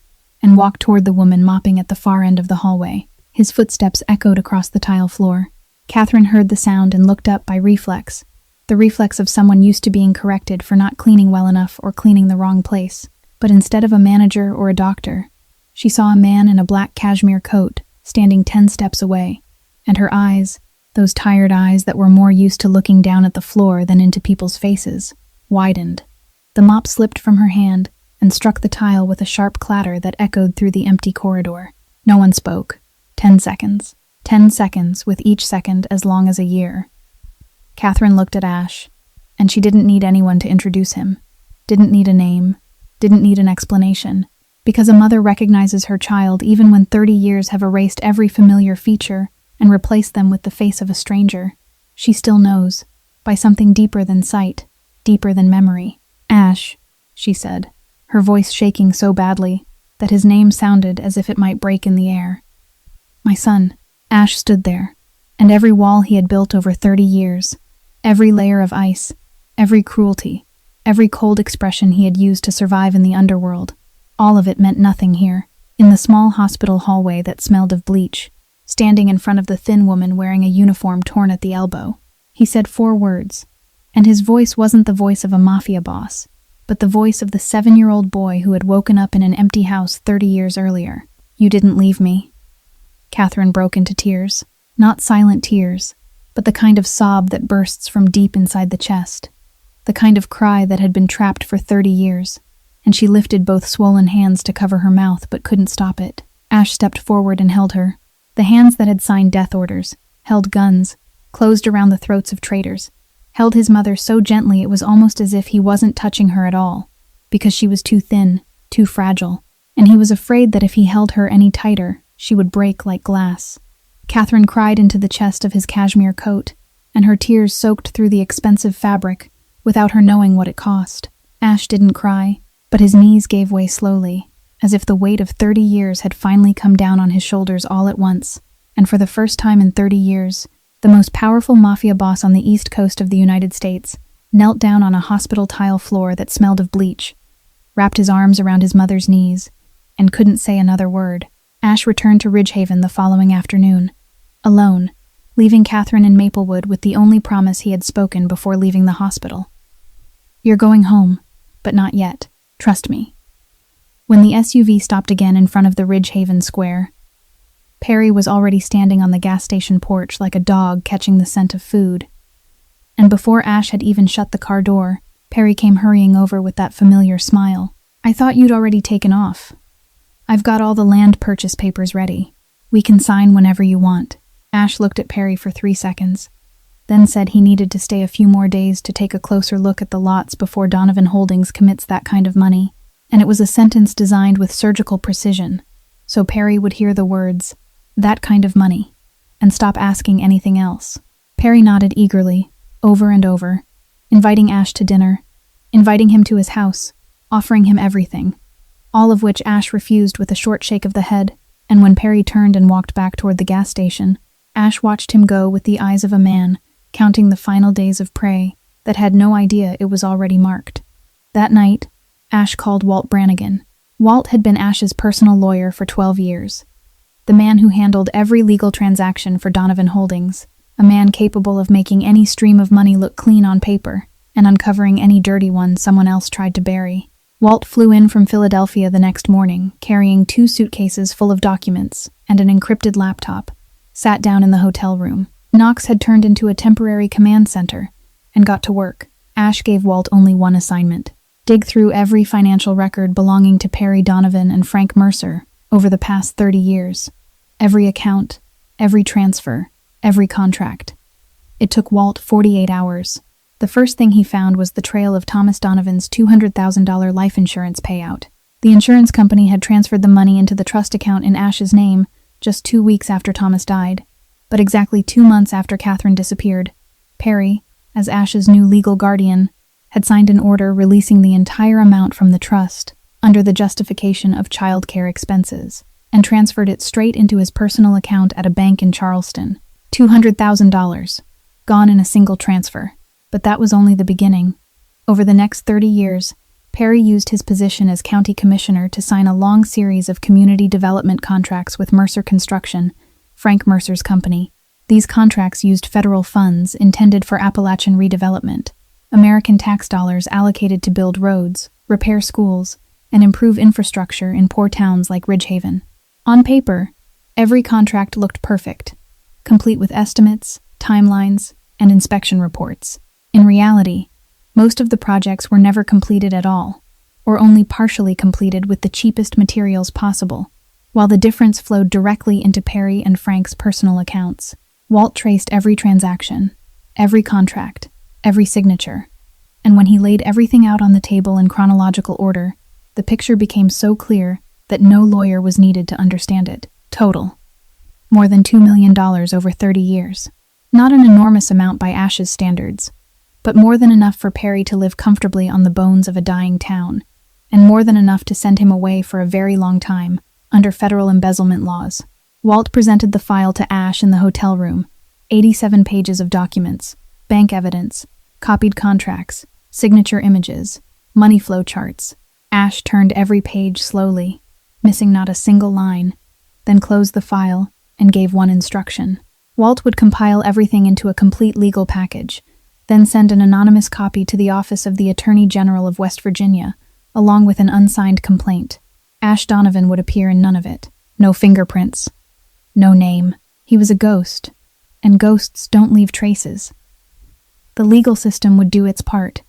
and walked toward the woman mopping at the far end of the hallway. His footsteps echoed across the tile floor. Catherine heard the sound and looked up by reflex, the reflex of someone used to being corrected for not cleaning well enough or cleaning the wrong place. But instead of a manager or a doctor, she saw a man in a black cashmere coat standing 10 steps away, and her eyes, those tired eyes that were more used to looking down at the floor than into people's faces, widened. The mop slipped from her hand and struck the tile with a sharp clatter that echoed through the empty corridor. No one spoke. 10 seconds. 10 seconds, with each second as long as a year. Catherine looked at Ash, and she didn't need anyone to introduce him. Didn't need a name. Didn't need an explanation. Because a mother recognizes her child even when 30 years have erased every familiar feature and replaced them with the face of a stranger. She still knows, by something deeper than sight, deeper than memory. Ash, she said, her voice shaking so badly that his name sounded as if it might break in the air. My son. Ash stood there, and every wall he had built over 30 years, every layer of ice, every cruelty, every cold expression he had used to survive in the underworld, all of it meant nothing here, in the small hospital hallway that smelled of bleach, standing in front of the thin woman wearing a uniform torn at the elbow. He said 4 words, and his voice wasn't the voice of a mafia boss, but the voice of the 7-year-old boy who had woken up in an empty house 30 years earlier. You didn't leave me. Catherine broke into tears, not silent tears, but the kind of sob that bursts from deep inside the chest, the kind of cry that had been trapped for 30 years, and she lifted both swollen hands to cover her mouth but couldn't stop it. Ash stepped forward and held her. The hands that had signed death orders, held guns, closed around the throats of traitors, held his mother so gently it was almost as if he wasn't touching her at all, because she was too thin, too fragile, and he was afraid that if he held her any tighter, she would break like glass. Catherine cried into the chest of his cashmere coat, and her tears soaked through the expensive fabric without her knowing what it cost. Ash didn't cry, but his knees gave way slowly, as if the weight of 30 years had finally come down on his shoulders all at once, and for the first time in 30 years, the most powerful mafia boss on the east coast of the United States knelt down on a hospital tile floor that smelled of bleach, wrapped his arms around his mother's knees, and couldn't say another word. Ash returned to Ridgehaven the following afternoon, alone, leaving Catherine in Maplewood with the only promise he had spoken before leaving the hospital. You're going home, but not yet. Trust me. When the SUV stopped again in front of the Ridgehaven Square, Perry was already standing on the gas station porch like a dog catching the scent of food. And before Ash had even shut the car door, Perry came hurrying over with that familiar smile. I thought you'd already taken off. I've got all the land purchase papers ready. We can sign whenever you want. Ash looked at Perry for 3 seconds, then said he needed to stay a few more days to take a closer look at the lots before Donovan Holdings commits that kind of money, and it was a sentence designed with surgical precision, so Perry would hear the words, that kind of money, and stop asking anything else. Perry nodded eagerly, over and over, inviting Ash to dinner, inviting him to his house, offering him everything, all of which Ash refused with a short shake of the head, and when Perry turned and walked back toward the gas station, Ash watched him go with the eyes of a man counting the final days of prey that had no idea it was already marked. That night, Ash called Walt Brannigan. Walt had been Ash's personal lawyer for 12 years, the man who handled every legal transaction for Donovan Holdings, a man capable of making any stream of money look clean on paper and uncovering any dirty one someone else tried to bury. Walt flew in from Philadelphia the next morning, carrying 2 suitcases full of documents and an encrypted laptop, sat down in the hotel room. Knox had turned into a temporary command center and got to work. Ash gave Walt only one assignment: dig through every financial record belonging to Perry Donovan and Frank Mercer over the past 30 years. Every account, every transfer, every contract. It took Walt 48 hours. The first thing he found was the trail of Thomas Donovan's $200,000 life insurance payout. The insurance company had transferred the money into the trust account in Ash's name just 2 weeks after Thomas died. But exactly 2 months after Catherine disappeared, Perry, as Ash's new legal guardian, had signed an order releasing the entire amount from the trust under the justification of child care expenses, and transferred it straight into his personal account at a bank in Charleston. $200,000, gone in a single transfer. But that was only the beginning. Over the next 30 years, Perry used his position as county commissioner to sign a long series of community development contracts with Mercer Construction, Frank Mercer's company. These contracts used federal funds intended for Appalachian redevelopment, American tax dollars allocated to build roads, repair schools, and improve infrastructure in poor towns like Ridgehaven. On paper, every contract looked perfect, complete with estimates, timelines, and inspection reports. In reality, most of the projects were never completed at all, or only partially completed with the cheapest materials possible, while the difference flowed directly into Perry and Frank's personal accounts. Walt traced every transaction, every contract, every signature, and when he laid everything out on the table in chronological order, the picture became so clear that no lawyer was needed to understand it. Total. More than $2 million over 30 years. Not an enormous amount by Ash's standards, but more than enough for Perry to live comfortably on the bones of a dying town, and more than enough to send him away for a very long time under federal embezzlement laws. Walt presented the file to Ash in the hotel room. 87 pages of documents, bank evidence, copied contracts, signature images, money flow charts. Ash turned every page slowly, missing not a single line, then closed the file and gave one instruction. Walt would compile everything into a complete legal package, then send an anonymous copy to the office of the Attorney General of West Virginia, along with an unsigned complaint. Ash Donovan would appear in none of it. No fingerprints. No name. He was a ghost, and ghosts don't leave traces. The legal system would do its part,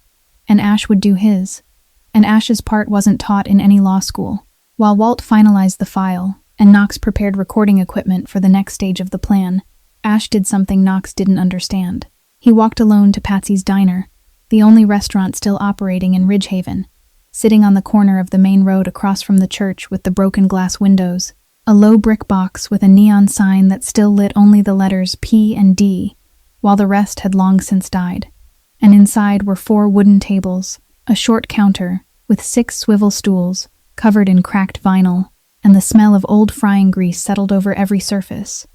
and Ash would do his, and Ash's part wasn't taught in any law school. While Walt finalized the file, and Knox prepared recording equipment for the next stage of the plan, Ash did something Knox didn't understand. He walked alone to Patsy's Diner, the only restaurant still operating in Ridgehaven, sitting on the corner of the main road across from the church with the broken glass windows, a low brick box with a neon sign that still lit only the letters P and D, while the rest had long since died. And inside were 4 wooden tables, a short counter with 6 swivel stools covered in cracked vinyl, and the smell of old frying grease settled over every surface.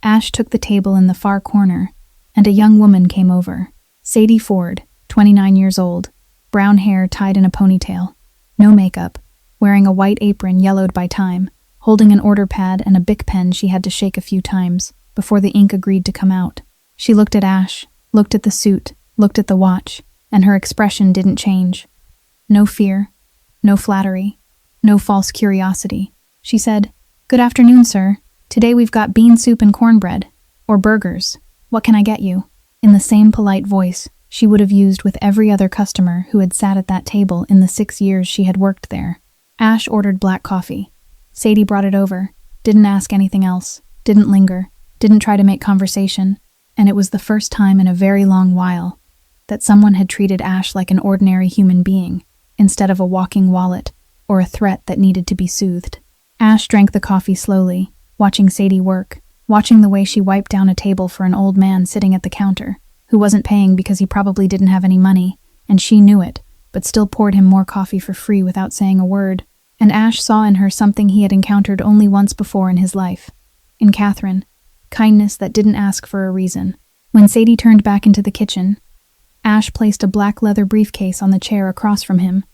Ash took the table in the far corner, and a young woman came over. Sadie Ford, 29 years old, brown hair tied in a ponytail, no makeup, wearing a white apron yellowed by time, holding an order pad and a Bic pen she had to shake a few times before the ink agreed to come out. She looked at Ash, looked at the suit, looked at the watch, and her expression didn't change. No fear, no flattery, no false curiosity. She said, "Good afternoon, sir. Today we've got bean soup and cornbread, or burgers. What can I get you?" In the same polite voice she would have used with every other customer who had sat at that table in the 6 years she had worked there. Ash ordered black coffee. Sadie brought it over, didn't ask anything else, didn't linger, didn't try to make conversation, and it was the first time in a very long while that someone had treated Ash like an ordinary human being, instead of a walking wallet or a threat that needed to be soothed. Ash drank the coffee slowly, watching Sadie work, watching the way she wiped down a table for an old man sitting at the counter, who wasn't paying because he probably didn't have any money, and she knew it, but still poured him more coffee for free without saying a word. And Ash saw in her something he had encountered only once before in his life. In Catherine, kindness that didn't ask for a reason. When Sadie turned back into the kitchen, Ash placed a black leather briefcase on the chair across from him,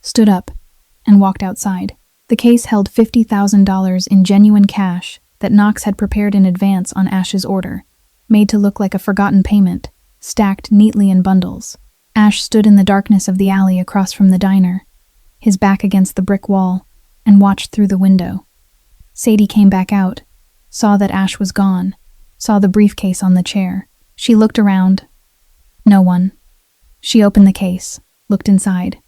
stood up, and walked outside. The case held $50,000 in genuine cash that Knox had prepared in advance on Ash's order, made to look like a forgotten payment, stacked neatly in bundles. Ash stood in the darkness of the alley across from the diner, his back against the brick wall, and watched through the window. Sadie came back out, saw that Ash was gone, saw the briefcase on the chair. She looked around. No one. She opened the case, looked inside.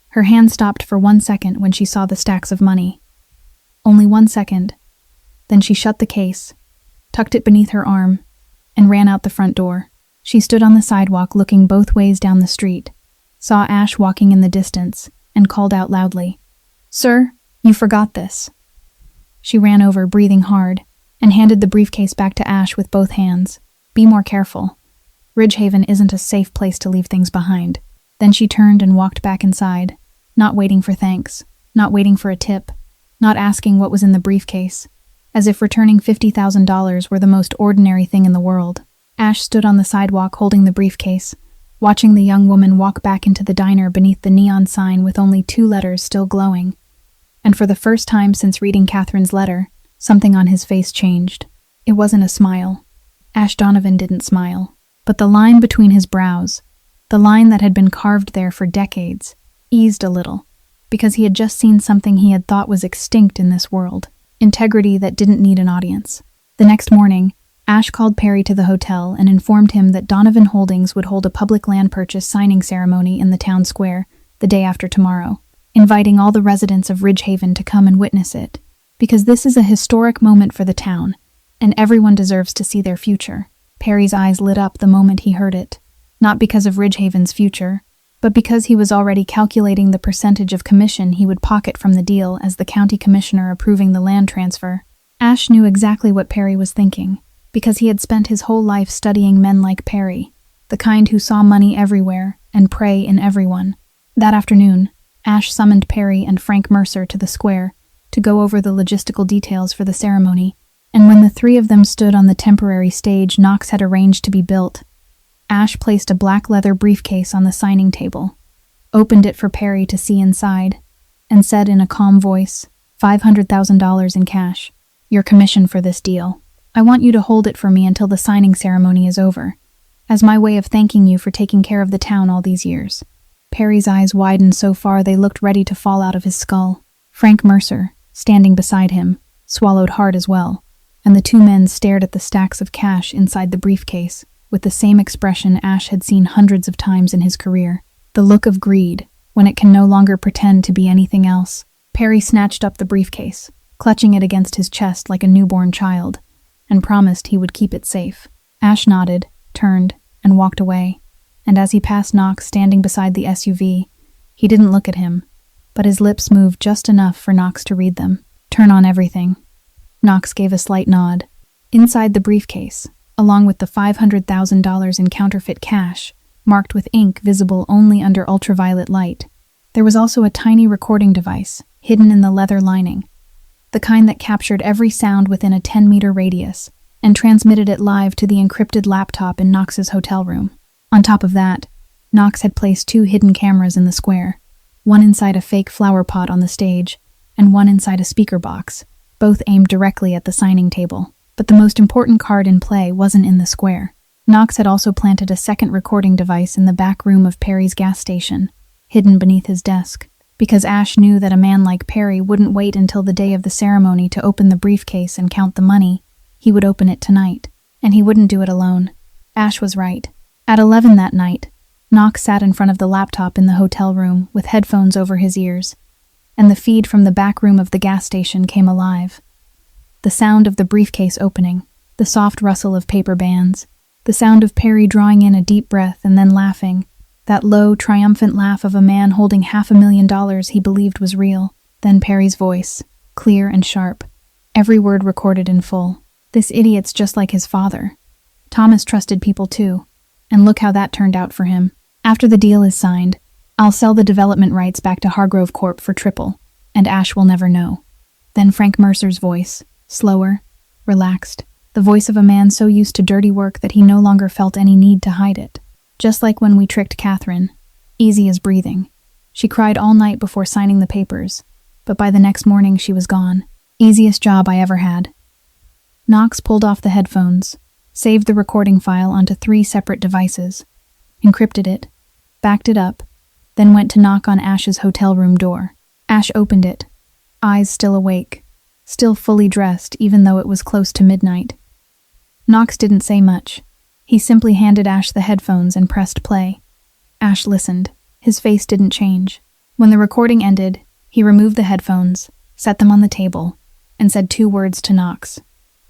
Her hand stopped for 1 second when she saw the stacks of money. Only 1 second. Then she shut the case, tucked it beneath her arm, and ran out the front door. She stood on the sidewalk looking both ways down the street, saw Ash walking in the distance, and called out loudly, "Sir, you forgot this." She ran over, breathing hard, and handed the briefcase back to Ash with both hands. "Be more careful. Ridgehaven isn't a safe place to leave things behind." Then she turned and walked back inside, not waiting for thanks, not waiting for a tip, not asking what was in the briefcase, as if returning $50,000 were the most ordinary thing in the world. Ash stood on the sidewalk holding the briefcase, watching the young woman walk back into the diner beneath the neon sign with only 2 letters still glowing. And for the first time since reading Catherine's letter, something on his face changed. It wasn't a smile. Ash Donovan didn't smile, but the line between his brows, the line that had been carved there for decades, eased a little, because he had just seen something he had thought was extinct in this world, integrity that didn't need an audience. The next morning, Ash called Perry to the hotel and informed him that Donovan Holdings would hold a public land purchase signing ceremony in the town square the day after tomorrow, inviting all the residents of Ridgehaven to come and witness it, because this is a historic moment for the town, and everyone deserves to see their future. Perry's eyes lit up the moment he heard it, not because of Ridgehaven's future, but because he was already calculating the percentage of commission he would pocket from the deal as the county commissioner approving the land transfer. Ash knew exactly what Perry was thinking, because he had spent his whole life studying men like Perry, the kind who saw money everywhere and prey in everyone. That afternoon, Ash summoned Perry and Frank Mercer to the square to go over the logistical details for the ceremony, and when the three of them stood on the temporary stage Knox had arranged to be built, Ash placed a black leather briefcase on the signing table, opened it for Perry to see inside, and said in a calm voice, $500,000 in cash, your commission for this deal. I want you to hold it for me until the signing ceremony is over, as my way of thanking you for taking care of the town all these years. Perry's eyes widened so far they looked ready to fall out of his skull. Frank Mercer, standing beside him, swallowed hard as well, and the two men stared at the stacks of cash inside the briefcase with the same expression Ash had seen hundreds of times in his career, the look of greed when it can no longer pretend to be anything else. Perry snatched up the briefcase, clutching it against his chest like a newborn child, and promised he would keep it safe. Ash nodded, turned, and walked away, and as he passed Knox standing beside the SUV, he didn't look at him, but his lips moved just enough for Knox to read them. Turn on everything. Knox gave a slight nod. Inside the briefcase, along with the $500,000 in counterfeit cash, marked with ink visible only under ultraviolet light, there was also a tiny recording device hidden in the leather lining, the kind that captured every sound within a 10-meter radius and transmitted it live to the encrypted laptop in Knox's hotel room. On top of that, Knox had placed 2 hidden cameras in the square, one inside a fake flower pot on the stage and one inside a speaker box, both aimed directly at the signing table. But the most important card in play wasn't in the square. Knox had also planted a second recording device in the back room of Perry's gas station, hidden beneath his desk, because Ash knew that a man like Perry wouldn't wait until the day of the ceremony to open the briefcase and count the money. He would open it tonight, and he wouldn't do it alone. Ash was right. At 11 that night, Knox sat in front of the laptop in the hotel room with headphones over his ears, and the feed from the back room of the gas station came alive. The sound of the briefcase opening, the soft rustle of paper bands, the sound of Perry drawing in a deep breath and then laughing, that low, triumphant laugh of a man holding $500,000 he believed was real. Then Perry's voice, clear and sharp, every word recorded in full. This idiot's just like his father. Thomas trusted people too, and look how that turned out for him. After the deal is signed, I'll sell the development rights back to Hargrove Corp for triple, and Ash will never know. Then Frank Mercer's voice, slower, relaxed, the voice of a man so used to dirty work that he no longer felt any need to hide it. Just like when we tricked Catherine, easy as breathing. She cried all night before signing the papers, but by the next morning she was gone. Easiest job I ever had. Knox pulled off the headphones, saved the recording file onto 3 separate devices, encrypted it, backed it up, then went to knock on Ash's hotel room door. Ash opened it, eyes still awake, still fully dressed even though it was close to midnight. Knox didn't say much. He simply handed Ash the headphones and pressed play. Ash listened. His face didn't change. When the recording ended, he removed the headphones, set them on the table, and said 2 words to Knox.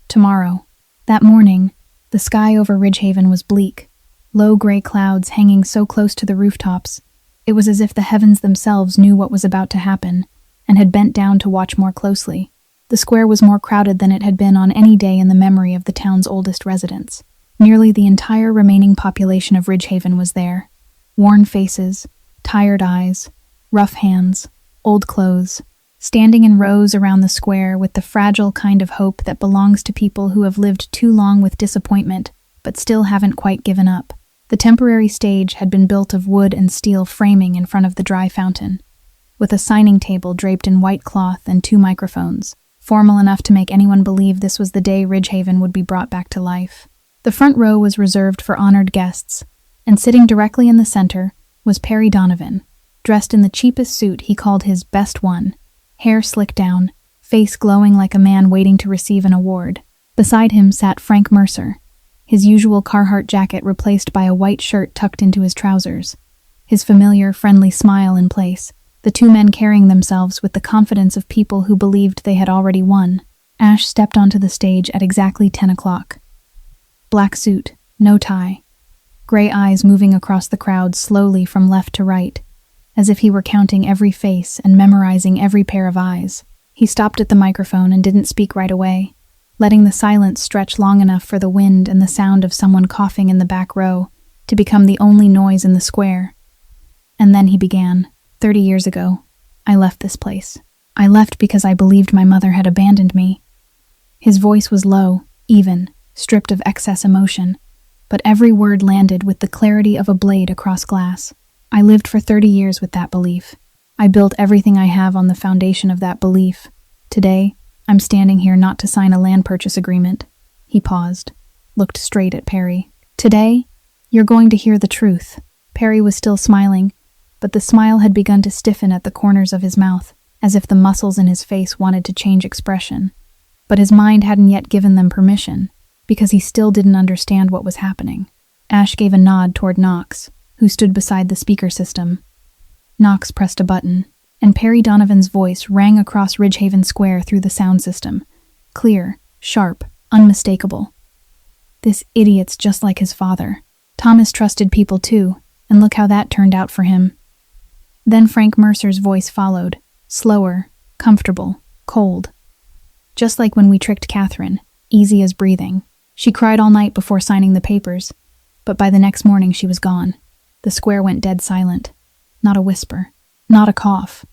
Tomorrow. That morning, the sky over Ridgehaven was bleak, low gray clouds hanging so close to the rooftops. It was as if the heavens themselves knew what was about to happen and had bent down to watch more closely. The square was more crowded than it had been on any day in the memory of the town's oldest residents. Nearly the entire remaining population of Ridgehaven was there. Worn faces, tired eyes, rough hands, old clothes, standing in rows around the square with the fragile kind of hope that belongs to people who have lived too long with disappointment but still haven't quite given up. The temporary stage had been built of wood and steel framing in front of the dry fountain, with a signing table draped in white cloth and 2 microphones, formal enough to make anyone believe this was the day Ridgehaven would be brought back to life. The front row was reserved for honored guests, and sitting directly in the center was Perry Donovan, dressed in the cheapest suit he called his best one, hair slicked down, face glowing like a man waiting to receive an award. Beside him sat Frank Mercer, his usual Carhartt jacket replaced by a white shirt tucked into his trousers, his familiar, friendly smile in place, the two men carrying themselves with the confidence of people who believed they had already won. Ash stepped onto the stage at exactly 10 o'clock. Black suit, no tie, gray eyes moving across the crowd slowly from left to right, as if he were counting every face and memorizing every pair of eyes. He stopped at the microphone and didn't speak right away, letting the silence stretch long enough for the wind and the sound of someone coughing in the back row to become the only noise in the square. And then he began. 30 years ago, I left this place. I left because I believed my mother had abandoned me. His voice was low, even, stripped of excess emotion, but every word landed with the clarity of a blade across glass. I lived for 30 years with that belief. I built everything I have on the foundation of that belief. Today, I'm standing here not to sign a land purchase agreement. He paused, looked straight at Perry. Today, you're going to hear the truth. Perry was still smiling, but the smile had begun to stiffen at the corners of his mouth, as if the muscles in his face wanted to change expression. But his mind hadn't yet given them permission, because he still didn't understand what was happening. Ash gave a nod toward Knox, who stood beside the speaker system. Knox pressed a button, and Perry Donovan's voice rang across Ridgehaven Square through the sound system. Clear, sharp, unmistakable. This idiot's just like his father. Thomas trusted people too, and look how that turned out for him. Then Frank Mercer's voice followed, slower, comfortable, cold. Just like when we tricked Catherine, easy as breathing. She cried all night before signing the papers, but by the next morning she was gone. The square went dead silent. Not a whisper, not a cough.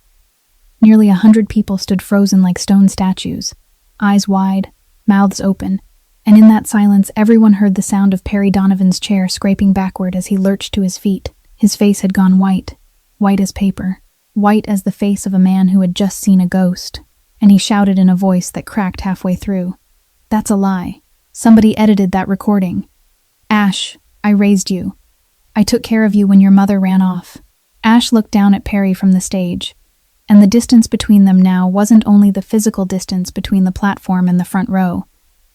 Nearly 100 people stood frozen like stone statues, eyes wide, mouths open, and in that silence everyone heard the sound of Perry Donovan's chair scraping backward as he lurched to his feet. His face had gone white, white as paper, white as the face of a man who had just seen a ghost, and he shouted in a voice that cracked halfway through. That's a lie. Somebody edited that recording. Ash, I raised you. I took care of you when your mother ran off. Ash looked down at Perry from the stage, and the distance between them now wasn't only the physical distance between the platform and the front row,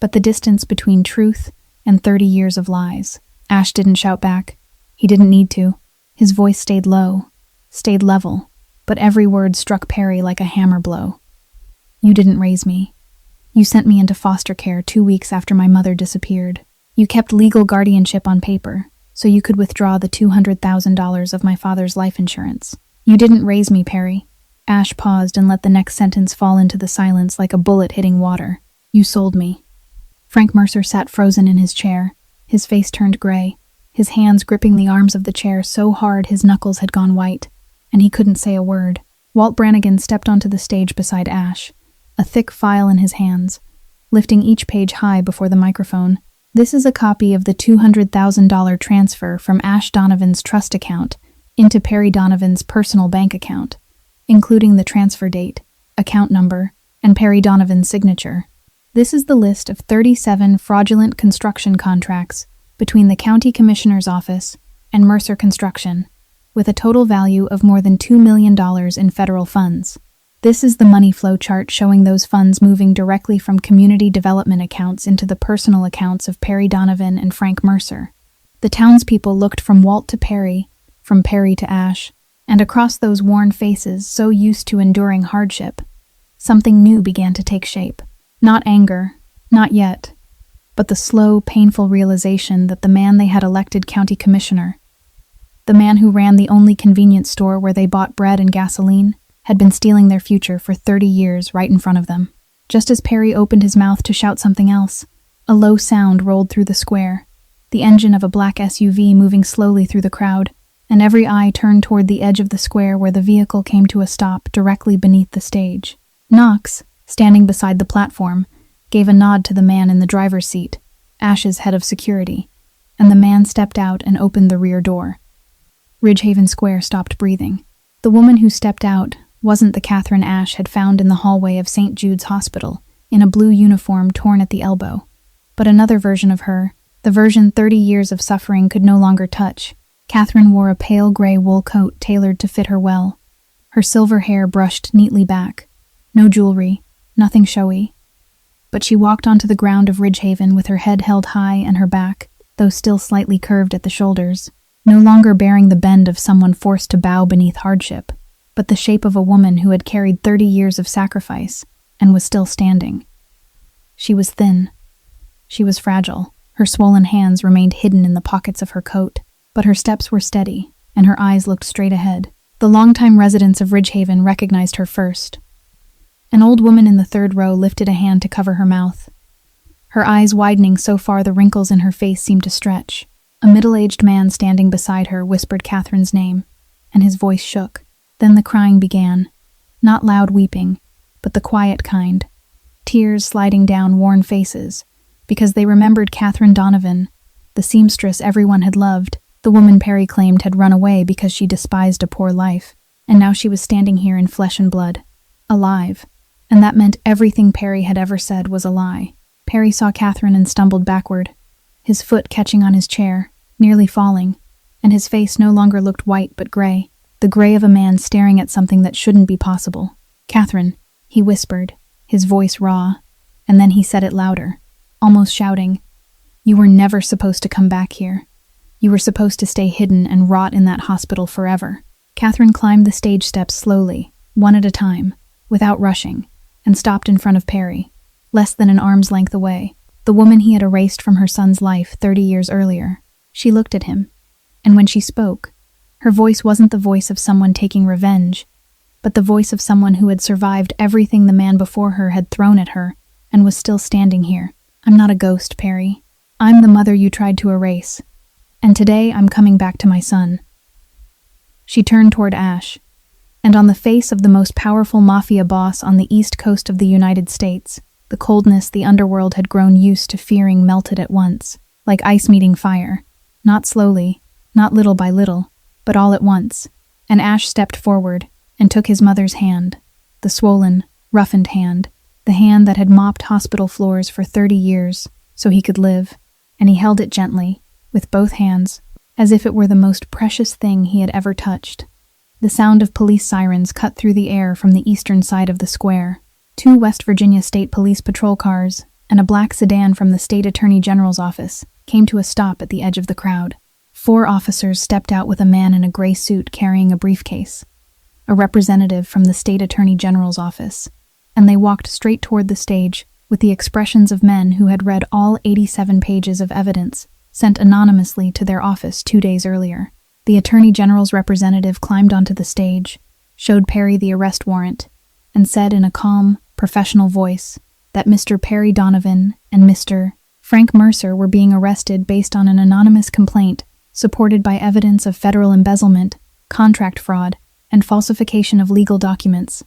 but the distance between truth and 30 years of lies. Ash didn't shout back. He didn't need to. His voice stayed low, stayed level, but every word struck Perry like a hammer blow. You didn't raise me. You sent me into foster care 2 weeks after my mother disappeared. You kept legal guardianship on paper, so you could withdraw the $200,000 of my father's life insurance. You didn't raise me, Perry. Ash paused and let the next sentence fall into the silence like a bullet hitting water. You sold me. Frank Mercer sat frozen in his chair, his face turned gray, his hands gripping the arms of the chair so hard his knuckles had gone white, and he couldn't say a word. Walt Brannigan stepped onto the stage beside Ash, a thick file in his hands, lifting each page high before the microphone. This is a copy of the $200,000 transfer from Ash Donovan's trust account into Perry Donovan's personal bank account, including the transfer date, account number, and Perry Donovan's signature. This is the list of 37 fraudulent construction contracts between the County Commissioner's Office and Mercer Construction, with a total value of more than $2 million in federal funds. This is the money flow chart showing those funds moving directly from community development accounts into the personal accounts of Perry Donovan and Frank Mercer. The townspeople looked from Walt to Perry, from Perry to Ash, and across those worn faces so used to enduring hardship, something new began to take shape. Not anger, not yet, but the slow, painful realization that the man they had elected county commissioner, the man who ran the only convenience store where they bought bread and gasoline, had been stealing their future for 30 years right in front of them. Just as Perry opened his mouth to shout something else, a low sound rolled through the square, the engine of a black SUV moving slowly through the crowd, and every eye turned toward the edge of the square where the vehicle came to a stop directly beneath the stage. Knox, standing beside the platform, gave a nod to the man in the driver's seat, Ash's head of security, and the man stepped out and opened the rear door. Ridgehaven Square stopped breathing. The woman who stepped out wasn't the Catherine Ash had found in the hallway of St. Jude's Hospital, in a blue uniform torn at the elbow, but another version of her, The version 30 years of suffering could no longer touch. Catherine wore a pale gray wool coat tailored to fit her well. Her silver hair brushed neatly back. No jewelry, nothing showy. But she walked onto the ground of Ridgehaven with her head held high and her back, though still slightly curved at the shoulders, no longer bearing the bend of someone forced to bow beneath hardship, but the shape of a woman who had carried 30 years of sacrifice and was still standing. She was thin. She was fragile. Her swollen hands remained hidden in the pockets of her coat, but her steps were steady, and her eyes looked straight ahead. The longtime residents of Ridgehaven recognized her first. An old woman in the third row lifted a hand to cover her mouth. Her eyes widening so far the wrinkles in her face seemed to stretch. A middle-aged man standing beside her whispered Catherine's name, and his voice shook. Then the crying began. Not loud weeping, but the quiet kind. Tears sliding down worn faces, because they remembered Catherine Donovan, the seamstress everyone had loved, the woman Perry claimed had run away because she despised a poor life, and now she was standing here in flesh and blood, alive, and that meant everything Perry had ever said was a lie. Perry saw Catherine and stumbled backward, his foot catching on his chair, nearly falling, and his face no longer looked white but gray, the gray of a man staring at something that shouldn't be possible. "Catherine," he whispered, his voice raw, and then he said it louder, almost shouting, "You were never supposed to come back here. You were supposed to stay hidden and rot in that hospital forever." Catherine climbed the stage steps slowly, one at a time, without rushing, and stopped in front of Perry, less than an arm's length away, the woman he had erased from her son's life 30 years earlier. She looked at him, and when she spoke, her voice wasn't the voice of someone taking revenge, but the voice of someone who had survived everything the man before her had thrown at her and was still standing here. "I'm not a ghost, Perry. I'm the mother you tried to erase. And today I'm coming back to my son." She turned toward Ash, and on the face of the most powerful mafia boss on the east coast of the United States, the coldness the underworld had grown used to fearing melted at once, like ice meeting fire, not slowly, not little by little, but all at once. And Ash stepped forward and took his mother's hand, the swollen, roughened hand, the hand that had mopped hospital floors for 30 years so he could live, and he held it gently, with both hands, as if it were the most precious thing he had ever touched. The sound of police sirens cut through the air from the eastern side of the square. 2 West Virginia State Police patrol cars and a black sedan from the State Attorney General's office came to a stop at the edge of the crowd. 4 officers stepped out with a man in a gray suit carrying a briefcase, a representative from the State Attorney General's office, and they walked straight toward the stage with the expressions of men who had read all 87 pages of evidence sent anonymously to their office 2 days earlier. The Attorney General's representative climbed onto the stage, showed Perry the arrest warrant, and said in a calm, professional voice that Mr. Perry Donovan and Mr. Frank Mercer were being arrested based on an anonymous complaint supported by evidence of federal embezzlement, contract fraud, and falsification of legal documents.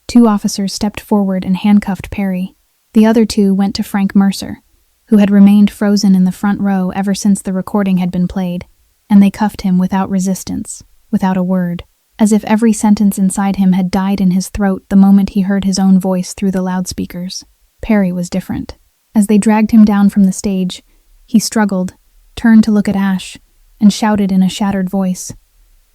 2 officers stepped forward and handcuffed Perry. The other 2 went to Frank Mercer, who had remained frozen in the front row ever since the recording had been played, and they cuffed him without resistance, without a word, as if every sentence inside him had died in his throat the moment he heard his own voice through the loudspeakers. Perry was different. As they dragged him down from the stage, he struggled, turned to look at Ash, and shouted in a shattered voice,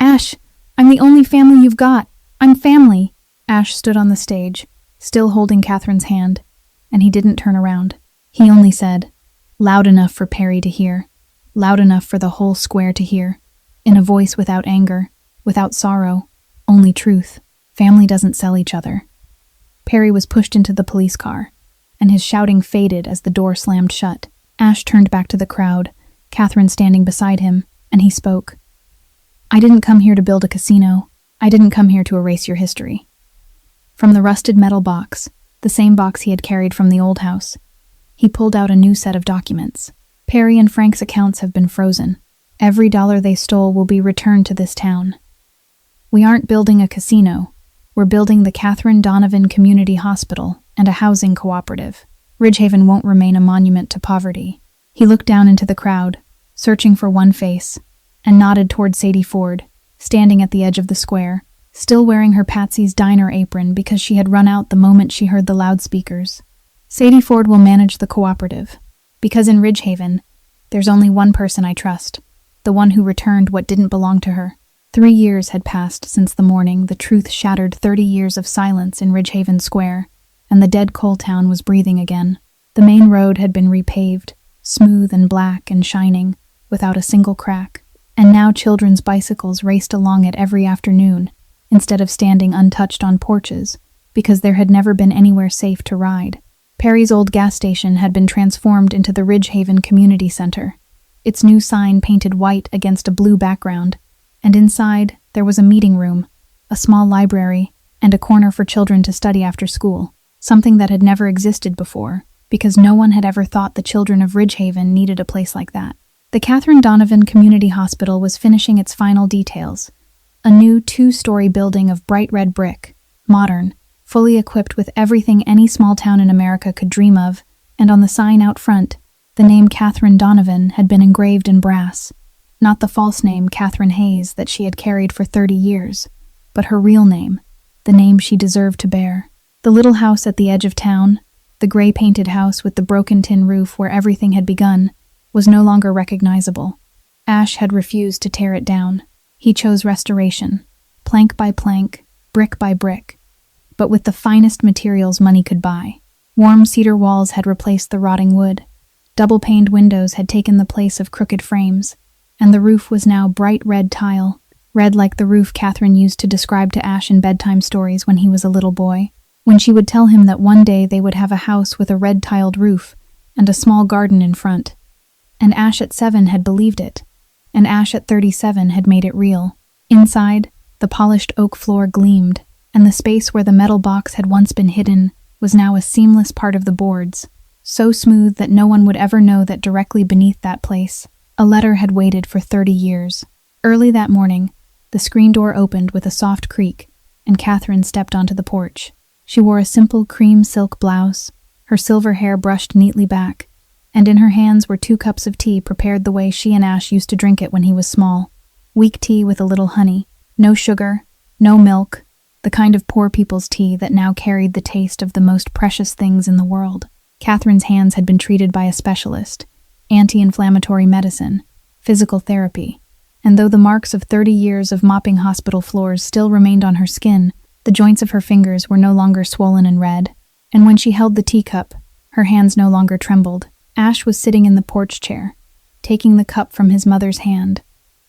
"Ash, I'm the only family you've got. I'm family." Ash stood on the stage, still holding Catherine's hand, and he didn't turn around. He only said, loud enough for Perry to hear, loud enough for the whole square to hear, in a voice without anger, without sorrow, only truth. "Family doesn't sell each other." Perry was pushed into the police car, and his shouting faded as the door slammed shut. Ash turned back to the crowd, Catherine standing beside him, and he spoke. "I didn't come here to build a casino. I didn't come here to erase your history." From the rusted metal box, the same box he had carried from the old house, he pulled out a new set of documents. "Perry and Frank's accounts have been frozen. Every dollar they stole will be returned to this town. We aren't building a casino. We're building the Catherine Donovan Community Hospital and a housing cooperative. Ridgehaven won't remain a monument to poverty." He looked down into the crowd, searching for one face, and nodded toward Sadie Ford, standing at the edge of the square, still wearing her Patsy's Diner apron because she had run out the moment she heard the loudspeakers. "Sadie Ford will manage the cooperative, because in Ridgehaven, There's only one person I trust, the one who returned what didn't belong to her. 3 years had passed since the morning the truth shattered 30 years of silence in Ridgehaven Square, and the dead coal town was breathing again. The main road had been repaved, smooth and black and shining, without a single crack, and now children's bicycles raced along it every afternoon, instead of standing untouched on porches, because there had never been anywhere safe to ride. Perry's old gas station had been transformed into the Ridgehaven Community Center, its new sign painted white against a blue background, and inside there was a meeting room, a small library, and a corner for children to study after school, something that had never existed before, because no one had ever thought the children of Ridgehaven needed a place like that. The Catherine Donovan Community Hospital was finishing its final details, a new 2-story building of bright red brick, modern, fully equipped with everything any small town in America could dream of, and on the sign out front, the name Catherine Donovan had been engraved in brass. Not the false name Catherine Hayes that she had carried for 30 years, but her real name, the name she deserved to bear. The little house at the edge of town, the gray-painted house with the broken tin roof where everything had begun, was no longer recognizable. Ash had refused to tear it down. He chose restoration, plank by plank, brick by brick, but with the finest materials money could buy. Warm cedar walls had replaced the rotting wood. Double-paned windows had taken the place of crooked frames, and the roof was now bright red tile, red like the roof Catherine used to describe to Ash in bedtime stories when he was a little boy, when she would tell him that one day they would have a house with a red-tiled roof and a small garden in front. And Ash at 7 had believed it, and Ash at 37 had made it real. Inside, the polished oak floor gleamed, and the space where the metal box had once been hidden was now a seamless part of the boards, so smooth that no one would ever know that directly beneath that place, a letter had waited for 30 years. Early that morning, the screen door opened with a soft creak, and Catherine stepped onto the porch. She wore a simple cream silk blouse, her silver hair brushed neatly back, and in her hands were 2 cups of tea prepared the way she and Ash used to drink it when he was small. Weak tea with a little honey, no sugar, no milk, the kind of poor people's tea that now carried the taste of the most precious things in the world. Catherine's hands had been treated by a specialist, anti-inflammatory medicine, physical therapy, and though the marks of 30 years of mopping hospital floors still remained on her skin, the joints of her fingers were no longer swollen and red, and when she held the teacup, her hands no longer trembled. Ash was sitting in the porch chair, taking the cup from his mother's hand,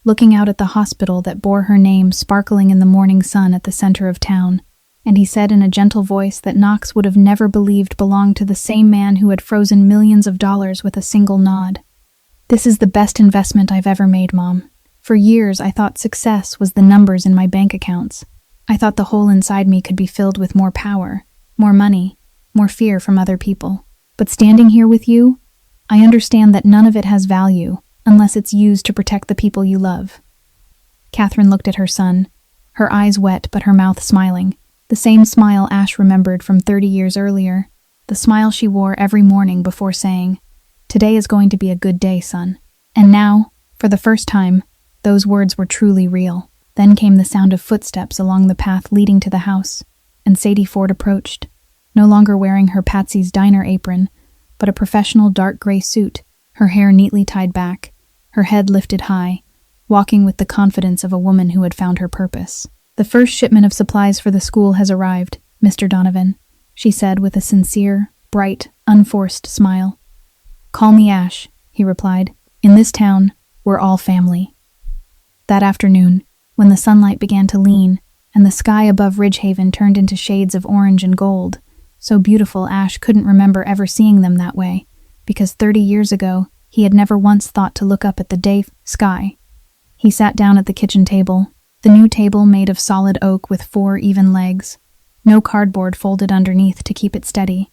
looking out at the hospital that bore her name sparkling in the morning sun at the center of town, and he said in a gentle voice that Knox would have never believed belonged to the same man who had frozen millions of dollars with a single nod. "This is the best investment I've ever made, Mom. For years I thought success was the numbers in my bank accounts. I thought the hole inside me could be filled with more power, more money, more fear from other people. But standing here with you, I understand that none of it has value unless it's used to protect the people you love." Catherine looked at her son, her eyes wet but her mouth smiling, the same smile Ash remembered from 30 years earlier, the smile she wore every morning before saying, "Today is going to be a good day, son." And now, for the first time, those words were truly real. Then came the sound of footsteps along the path leading to the house, and Sadie Ford approached, no longer wearing her Patsy's Diner apron, but a professional dark gray suit, her hair neatly tied back, her head lifted high, walking with the confidence of a woman who had found her purpose. "The first shipment of supplies for the school has arrived, Mr. Donovan," she said with a sincere, bright, unforced smile. "Call me Ash," he replied. "In this town, we're all family." That afternoon, when the sunlight began to lean, and the sky above Ridgehaven turned into shades of orange and gold, so beautiful Ash couldn't remember ever seeing them that way, because 30 years ago, he had never once thought to look up at the day sky. He sat down at the kitchen table, the new table made of solid oak with 4 even legs, no cardboard folded underneath to keep it steady,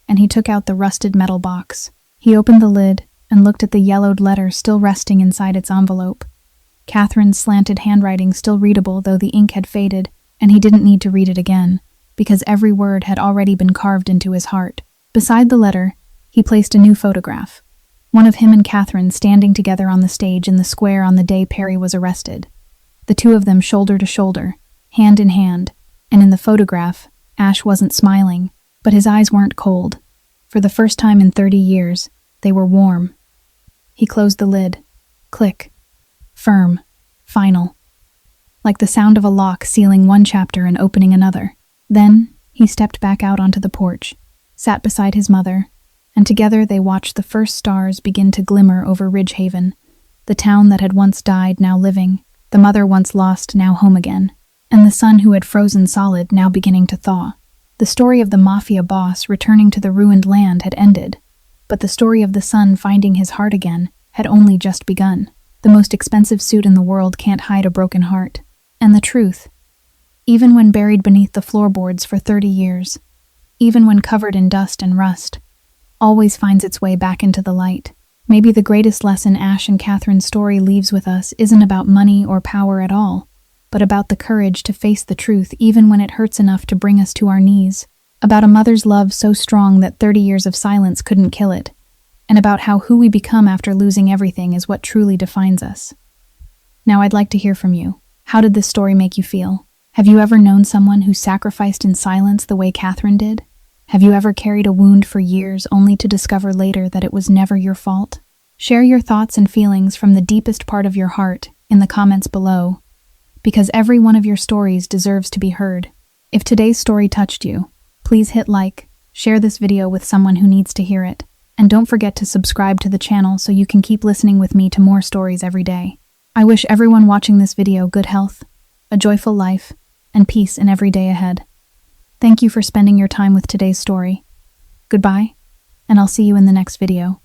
and he took out the rusted metal box. He opened the lid and looked at the yellowed letter still resting inside its envelope. Catherine's slanted handwriting still readable though the ink had faded, and he didn't need to read it again, because every word had already been carved into his heart. Beside the letter, he placed a new photograph, one of him and Catherine standing together on the stage in the square on the day Perry was arrested. The two of them shoulder to shoulder, hand in hand, and in the photograph, Ash wasn't smiling, but his eyes weren't cold. For the first time in 30 years, they were warm. He closed the lid. Click. Firm. Final. Like the sound of a lock sealing one chapter and opening another. Then, he stepped back out onto the porch, sat beside his mother, and together they watched the first stars begin to glimmer over Ridgehaven, the town that had once died, now living, the mother once lost, now home again, and the son who had frozen solid, now beginning to thaw. The story of the Mafia boss returning to the ruined land had ended, but the story of the son finding his heart again had only just begun. The most expensive suit in the world can't hide a broken heart. And the truth, even when buried beneath the floorboards for 30 years, even when covered in dust and rust, always finds its way back into the light. Maybe the greatest lesson Ash and Catherine's story leaves with us isn't about money or power at all, but about the courage to face the truth even when it hurts enough to bring us to our knees, about a mother's love so strong that 30 years of silence couldn't kill it, and about how who we become after losing everything is what truly defines us. Now I'd like to hear from you. How did this story make you feel? Have you ever known someone who sacrificed in silence the way Catherine did? Have you ever carried a wound for years only to discover later that it was never your fault? Share your thoughts and feelings from the deepest part of your heart in the comments below, because every one of your stories deserves to be heard. If today's story touched you, please hit like, share this video with someone who needs to hear it, and don't forget to subscribe to the channel so you can keep listening with me to more stories every day. I wish everyone watching this video good health, a joyful life, and peace in every day ahead. Thank you for spending your time with today's story. Goodbye, and I'll see you in the next video.